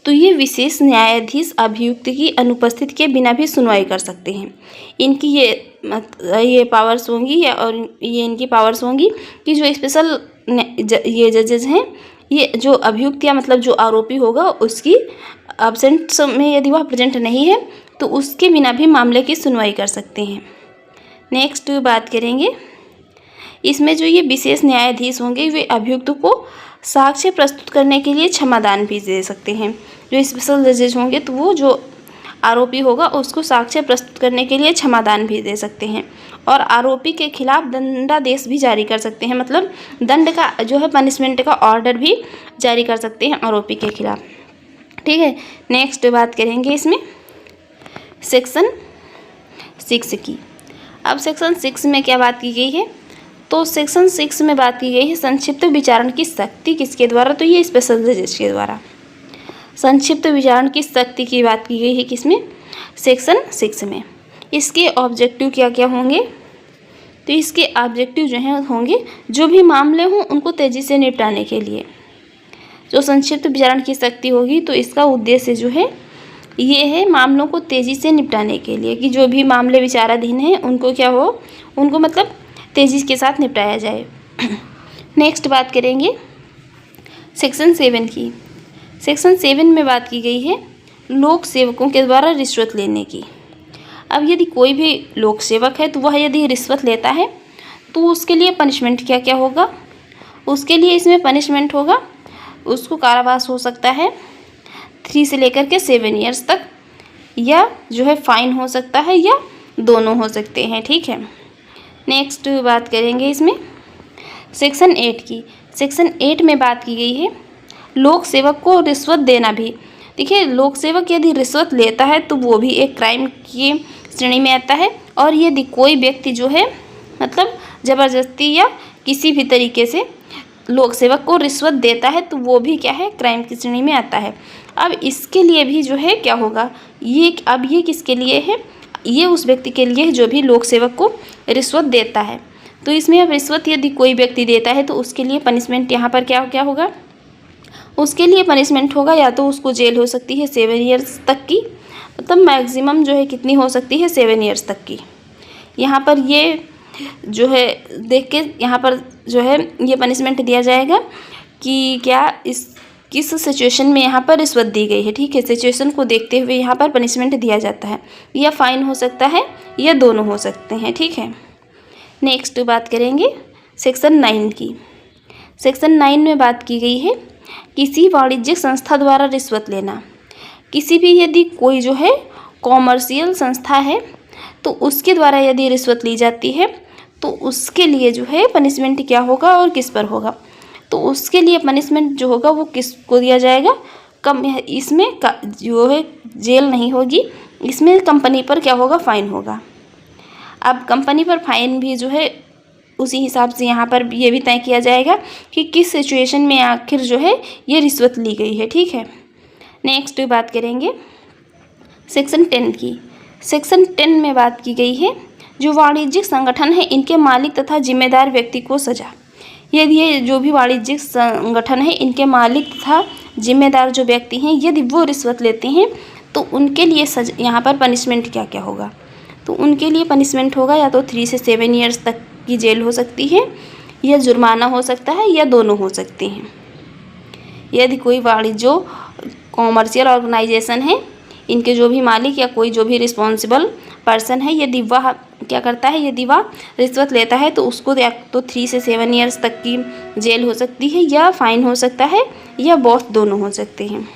A: तो ये विशेष न्यायाधीश अभियुक्त की अनुपस्थिति के बिना भी सुनवाई कर सकते हैं। इनकी ये पावर्स होंगी और ये इनकी पावर्स होंगी कि जो स्पेशल ये जजेस हैं ये जो अभियुक्त या मतलब जो आरोपी होगा उसकी एब्सेंट में यदि वह प्रेजेंट नहीं है तो उसके बिना भी मामले की सुनवाई कर सकते हैं। नेक्स्ट बात करेंगे, इसमें जो ये विशेष न्यायाधीश होंगे वे अभियुक्त को साक्ष्य प्रस्तुत करने के लिए क्षमादान भी दे सकते हैं। जो स्पेशल जजेस होंगे तो वो जो आरोपी होगा उसको साक्ष्य प्रस्तुत करने के लिए क्षमादान भी दे सकते हैं और आरोपी के खिलाफ दंडादेश भी जारी कर सकते हैं, मतलब दंड का जो है पनिशमेंट का ऑर्डर भी जारी कर सकते हैं आरोपी के खिलाफ। ठीक है, नेक्स्ट बात करेंगे इसमें सेक्शन 6 की। अब सेक्शन 6 में क्या बात की गई है, तो सेक्शन 6 में बात की गई है संक्षिप्त विचारण की शक्ति किसके द्वारा, तो ये स्पेशल जजेस के द्वारा संक्षिप्त विचारण की शक्ति की बात की गई है किसमें, सेक्शन 6 में। इसके ऑब्जेक्टिव क्या क्या होंगे, तो इसके ऑब्जेक्टिव जो हैं होंगे जो भी मामले हों उनको तेज़ी से निपटाने के लिए। जो संक्षिप्त विचारण की शक्ति होगी तो इसका उद्देश्य जो है ये है मामलों को तेज़ी से निपटाने के लिए, कि जो भी मामले विचाराधीन हैं उनको क्या हो, उनको मतलब तेज़ी के साथ निपटाया जाए। नेक्स्ट बात करेंगे सेक्शन 7 की। सेक्शन 7 में बात की गई है लोक सेवकों के द्वारा रिश्वत लेने की। अब यदि कोई भी लोक सेवक है तो वह यदि रिश्वत लेता है तो उसके लिए पनिशमेंट क्या क्या होगा, उसके लिए इसमें पनिशमेंट होगा, उसको कारावास हो सकता है 3 से लेकर के 7 ईयर्स तक, या जो है फाइन हो सकता है, या दोनों हो सकते हैं। ठीक है, नेक्स्ट बात करेंगे इसमें सेक्शन 8 की। सेक्शन 8 में बात की गई है लोक सेवक को रिश्वत देना भी। देखिए, लोक सेवक यदि रिश्वत लेता है तो वो भी एक क्राइम की श्रेणी में आता है, और यदि कोई व्यक्ति जो है मतलब ज़बरदस्ती या किसी भी तरीके से लोक सेवक को रिश्वत देता है तो वो भी क्या है, क्राइम की श्रेणी में आता है। अब इसके लिए भी जो है क्या होगा, ये किसके लिए है, ये उस व्यक्ति के लिए है जो भी लोक सेवक को रिश्वत देता है। तो इसमें अब रिश्वत यदि कोई व्यक्ति देता है तो उसके लिए पनिशमेंट यहाँ पर क्या क्या होगा, उसके लिए पनिशमेंट होगा या तो उसको जेल हो सकती है 7 ईयर्स तक की, मतलब मैक्सिमम जो है कितनी हो सकती है 7 ईयर्स तक की। यहाँ पर ये जो है देख के यहाँ पर जो है ये पनिशमेंट दिया जाएगा कि क्या किस सिचुएशन में यहाँ पर रिश्वत दी गई है। ठीक है, सिचुएशन को देखते हुए यहाँ पर पनिशमेंट दिया जाता है, या फाइन हो सकता है या दोनों हो सकते हैं। ठीक है, नेक्स्ट बात करेंगे सेक्शन 9 की। सेक्शन 9 में बात की गई है किसी वाणिज्यिक संस्था द्वारा रिश्वत लेना। किसी भी यदि कोई जो है कॉमर्शियल संस्था है तो उसके द्वारा यदि रिश्वत ली जाती है तो उसके लिए जो है पनिशमेंट क्या होगा और किस पर होगा, तो उसके लिए पनिशमेंट जो होगा वो किसको दिया जाएगा, कम इसमें जो है जेल नहीं होगी, इसमें कंपनी पर क्या होगा, फाइन होगा। अब कंपनी पर फाइन भी जो है उसी हिसाब से यहाँ पर ये भी तय किया जाएगा कि किस सिचुएशन में आखिर जो है ये रिश्वत ली गई है। ठीक है, नेक्स्ट बात करेंगे सेक्शन 10 की। सेक्शन 10 में बात की गई है जो वाणिज्यिक संगठन है इनके मालिक तथा जिम्मेदार व्यक्ति को सजा। यदि ये जो भी वाणिज्यिक संगठन है इनके मालिक तथा जिम्मेदार जो व्यक्ति हैं यदि वो रिश्वत लेते हैं तो उनके लिए यहाँ पर पनिशमेंट क्या क्या होगा, तो उनके लिए पनिशमेंट होगा या तो 3 से 7 ईयर्स तक की जेल हो सकती है, या जुर्माना हो सकता है, या दोनों हो सकते हैं। यदि कोई वाणिज्य कॉमर्शियल ऑर्गेनाइजेशन है इनके जो भी मालिक या कोई जो भी रिस्पॉन्सिबल पर्सन है यदि वह क्या करता है, यदि वह रिश्वत लेता है तो उसको या तो 3 से 7 ईयर्स तक की जेल हो सकती है, या फाइन हो सकता है, या बोथ दोनों हो सकते हैं।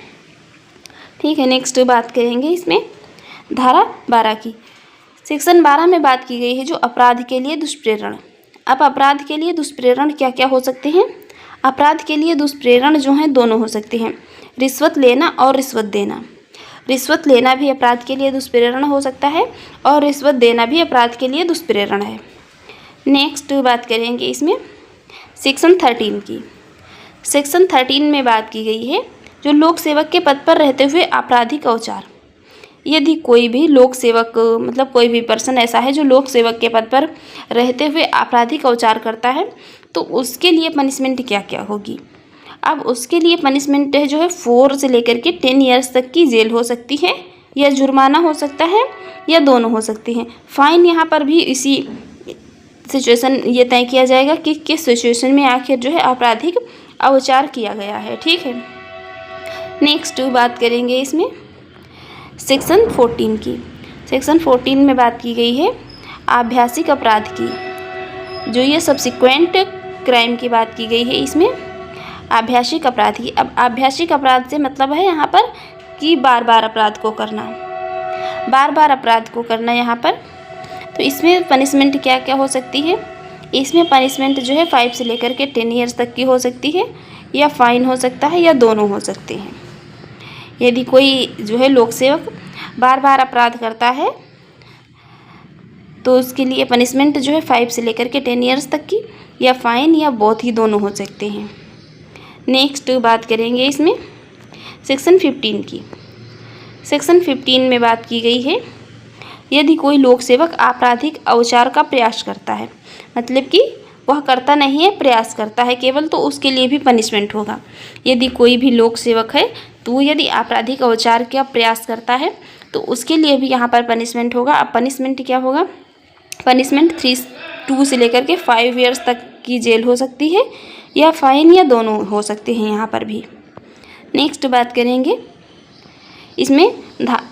A: ठीक है, नेक्स्ट बात करेंगे इसमें धारा 12 की। सेक्शन 12 में बात की गई है जो अपराध के लिए दुष्प्रेरण। अब अपराध के लिए दुष्प्रेरण क्या क्या हो सकते हैं, अपराध के लिए दुष्प्रेरण जो हैं दोनों हो सकते हैं, रिश्वत लेना और रिश्वत देना। रिश्वत लेना भी अपराध के लिए दुष्प्रेरण हो सकता है और रिश्वत देना भी अपराध के लिए दुष्प्रेरण है। नेक्स्ट बात करेंगे इसमें सेक्शन 13 की। सेक्शन 13 में बात की गई है जो लोक सेवक के पद पर रहते हुए आपराधिक औचार। यदि कोई भी लोक सेवक मतलब कोई भी पर्सन ऐसा है जो लोक सेवक के पद पर रहते हुए आपराधिक औचार करता है तो उसके लिए पनिशमेंट क्या क्या होगी। अब उसके लिए पनिशमेंट है जो है 4 से लेकर के 10 ईयर्स तक की जेल हो सकती है, या जुर्माना हो सकता है, या दोनों हो सकती हैं। फाइन यहाँ पर भी इसी सिचुएशन ये तय किया जाएगा कि किस सिचुएशन में आखिर जो है आपराधिक औचार किया गया है। ठीक है, नेक्स्ट बात करेंगे इसमें सेक्शन 14 की। सेक्शन 14 में बात की गई है आभ्यासिक अपराध की, जो ये सब्सिक्वेंट क्राइम की बात की गई है इसमें आभ्यासिक अपराध की। अब आभ्यासिक अपराध से मतलब है यहाँ पर कि बार बार अपराध को करना, बार बार अपराध को करना यहाँ पर। तो इसमें पनिशमेंट क्या क्या हो सकती है, इसमें पनिशमेंट जो है 5 से लेकर के 10 ईयर्स तक की हो सकती है, या फाइन हो सकता है, या दोनों हो सकते हैं। यदि कोई जो है लोक सेवक बार बार अपराध करता है तो उसके लिए पनिशमेंट जो है 5 से लेकर के 10 ईयर्स तक की, या फ़ाइन या बोथ ही दोनों हो सकते हैं। नेक्स्ट बात करेंगे इसमें सेक्शन 15 की। सेक्शन 15 में बात की गई है, यदि कोई लोक सेवक आपराधिक अत्याचार का प्रयास करता है, मतलब कि वह करता नहीं है, प्रयास करता है केवल, तो उसके लिए भी पनिशमेंट होगा। यदि कोई भी लोक सेवक है तो वो यदि आपराधिक अत्याचार का प्रयास करता है तो उसके लिए भी यहाँ पर पनिशमेंट होगा। अब पनिशमेंट क्या होगा? पनिशमेंट 2 से लेकर के 5 ईयर्स तक की जेल हो सकती है, या फ़ाइन या दोनों हो सकते हैं यहाँ पर भी। नेक्स्ट बात करेंगे इसमें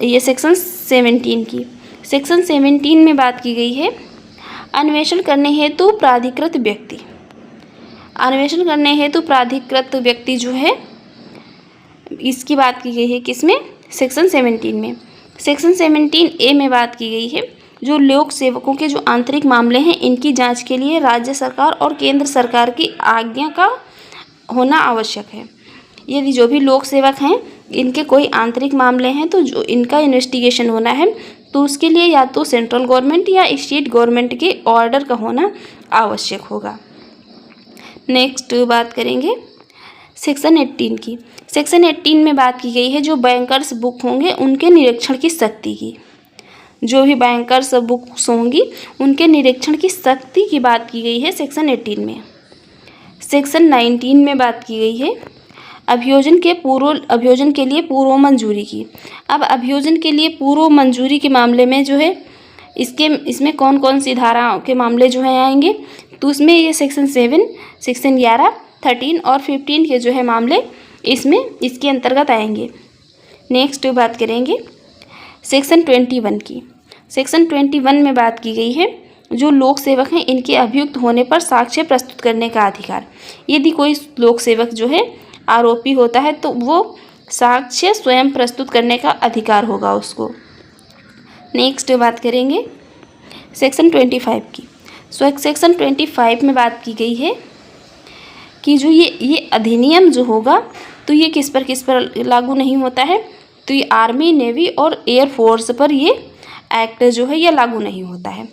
A: ये सेक्शन 17 की। सेक्शन 17 में बात की गई है अन्वेषण करने हेतु प्राधिकृत व्यक्ति। अन्वेषण करने हेतु प्राधिकृत व्यक्ति जो है, इसकी बात की गई है किसमें? सेक्शन 17 में। सेक्शन 17A में बात की गई है जो लोक सेवकों के जो आंतरिक मामले हैं इनकी जांच के लिए राज्य सरकार और केंद्र सरकार की आज्ञा का होना आवश्यक है। यदि जो भी लोक सेवक हैं इनके कोई आंतरिक मामले हैं तो जो इनका इन्वेस्टिगेशन होना है तो उसके लिए या तो सेंट्रल गवर्नमेंट या स्टेट गवर्नमेंट के ऑर्डर का होना आवश्यक होगा। नेक्स्ट बात करेंगे सेक्शन 18 की। सेक्शन 18 में बात की गई है जो बैंकर्स बुक होंगे उनके निरीक्षण की शक्ति की। जो भी बैंकर्स बुक्स होंगी उनके निरीक्षण की शक्ति की बात की गई है सेक्शन 18 में। सेक्शन 19 में बात की गई है अभियोजन के लिए पूर्व मंजूरी की। अब अभियोजन के लिए पूर्व मंजूरी के मामले में जो है इसमें कौन कौन सी धाराओं के मामले जो है आएंगे, तो उसमें ये सेक्शन 7, सेक्शन 11, 13 और 15 के जो है मामले इसके अंतर्गत आएंगे। नेक्स्ट बात करेंगे सेक्शन 21 की। सेक्शन 21 में बात की गई है जो लोक सेवक हैं इनके अभियुक्त होने पर साक्ष्य प्रस्तुत करने का अधिकार। यदि कोई लोक सेवक जो है आरोपी होता है तो वो साक्ष्य स्वयं प्रस्तुत करने का अधिकार होगा उसको। नेक्स्ट बात करेंगे सेक्शन 25 की। सेक्शन 25 में बात की गई है कि जो ये अधिनियम जो होगा तो ये किस पर लागू नहीं होता है, तो ये आर्मी, नेवी और एयरफोर्स पर ये एक्ट जो है ये लागू नहीं होता है।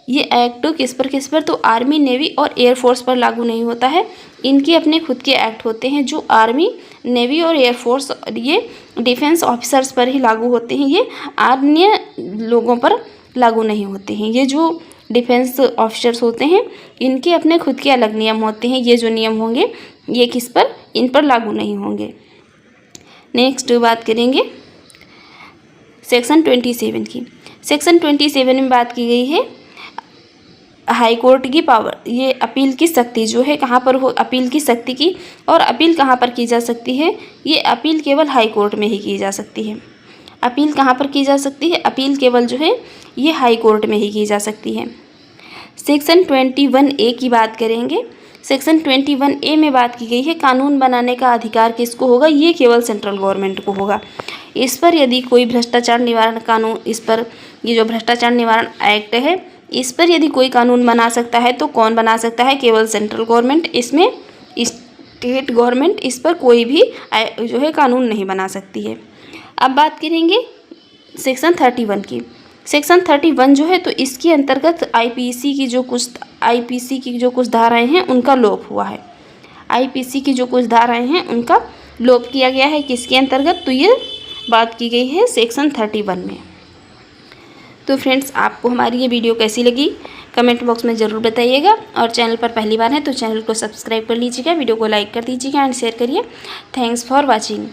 A: ये एक्ट किस पर, तो आर्मी, नेवी और एयरफोर्स पर लागू नहीं होता है। इनके अपने खुद के एक्ट होते हैं जो आर्मी, नेवी और एयरफोर्स, ये डिफेंस ऑफिसर्स पर ही लागू होते हैं, ये अन्य लोगों पर लागू नहीं होते हैं। ये जो डिफेंस ऑफिसर्स होते हैं इनके अपने खुद के अलग नियम होते हैं। ये जो नियम होंगे ये किस पर, इन पर लागू नहीं होंगे। नेक्स्ट बात करेंगे सेक्शन 27 की। सेक्शन 27 में बात की गई है हाई कोर्ट की पावर, ये अपील की शक्ति जो है कहाँ पर हो, अपील की शक्ति की, और अपील कहाँ पर की जा सकती है, ये अपील केवल हाई कोर्ट में ही की जा सकती है। अपील कहाँ पर की जा सकती है, अपील केवल जो है ये हाई कोर्ट में ही की जा सकती है। सेक्शन 21A की बात करेंगे। सेक्शन 21A में बात की गई है कानून बनाने का अधिकार किसको होगा, ये केवल सेंट्रल गवर्नमेंट को होगा। इस पर यदि कोई भ्रष्टाचार निवारण कानून, इस पर ये जो भ्रष्टाचार निवारण एक्ट है इस पर यदि कोई कानून बना सकता है तो कौन बना सकता है, केवल सेंट्रल गवर्नमेंट। इसमें स्टेट गवर्नमेंट इस पर कोई भी जो है कानून नहीं बना सकती है। अब बात करेंगे सेक्शन 31 की। सेक्शन 31 जो है तो इसके अंतर्गत आईपीसी की जो कुछ धाराएं हैं उनका लोप हुआ है। आईपीसी की जो कुछ धाराएं हैं उनका लोप किया गया है किसके अंतर्गत, तो ये बात की गई है सेक्शन 31 में। तो फ्रेंड्स आपको हमारी ये वीडियो कैसी लगी कमेंट बॉक्स में ज़रूर बताइएगा, और चैनल पर पहली बार है तो चैनल को सब्सक्राइब कर लीजिएगा, वीडियो को लाइक कर दीजिएगा एंड शेयर करिए। Thanks for watching.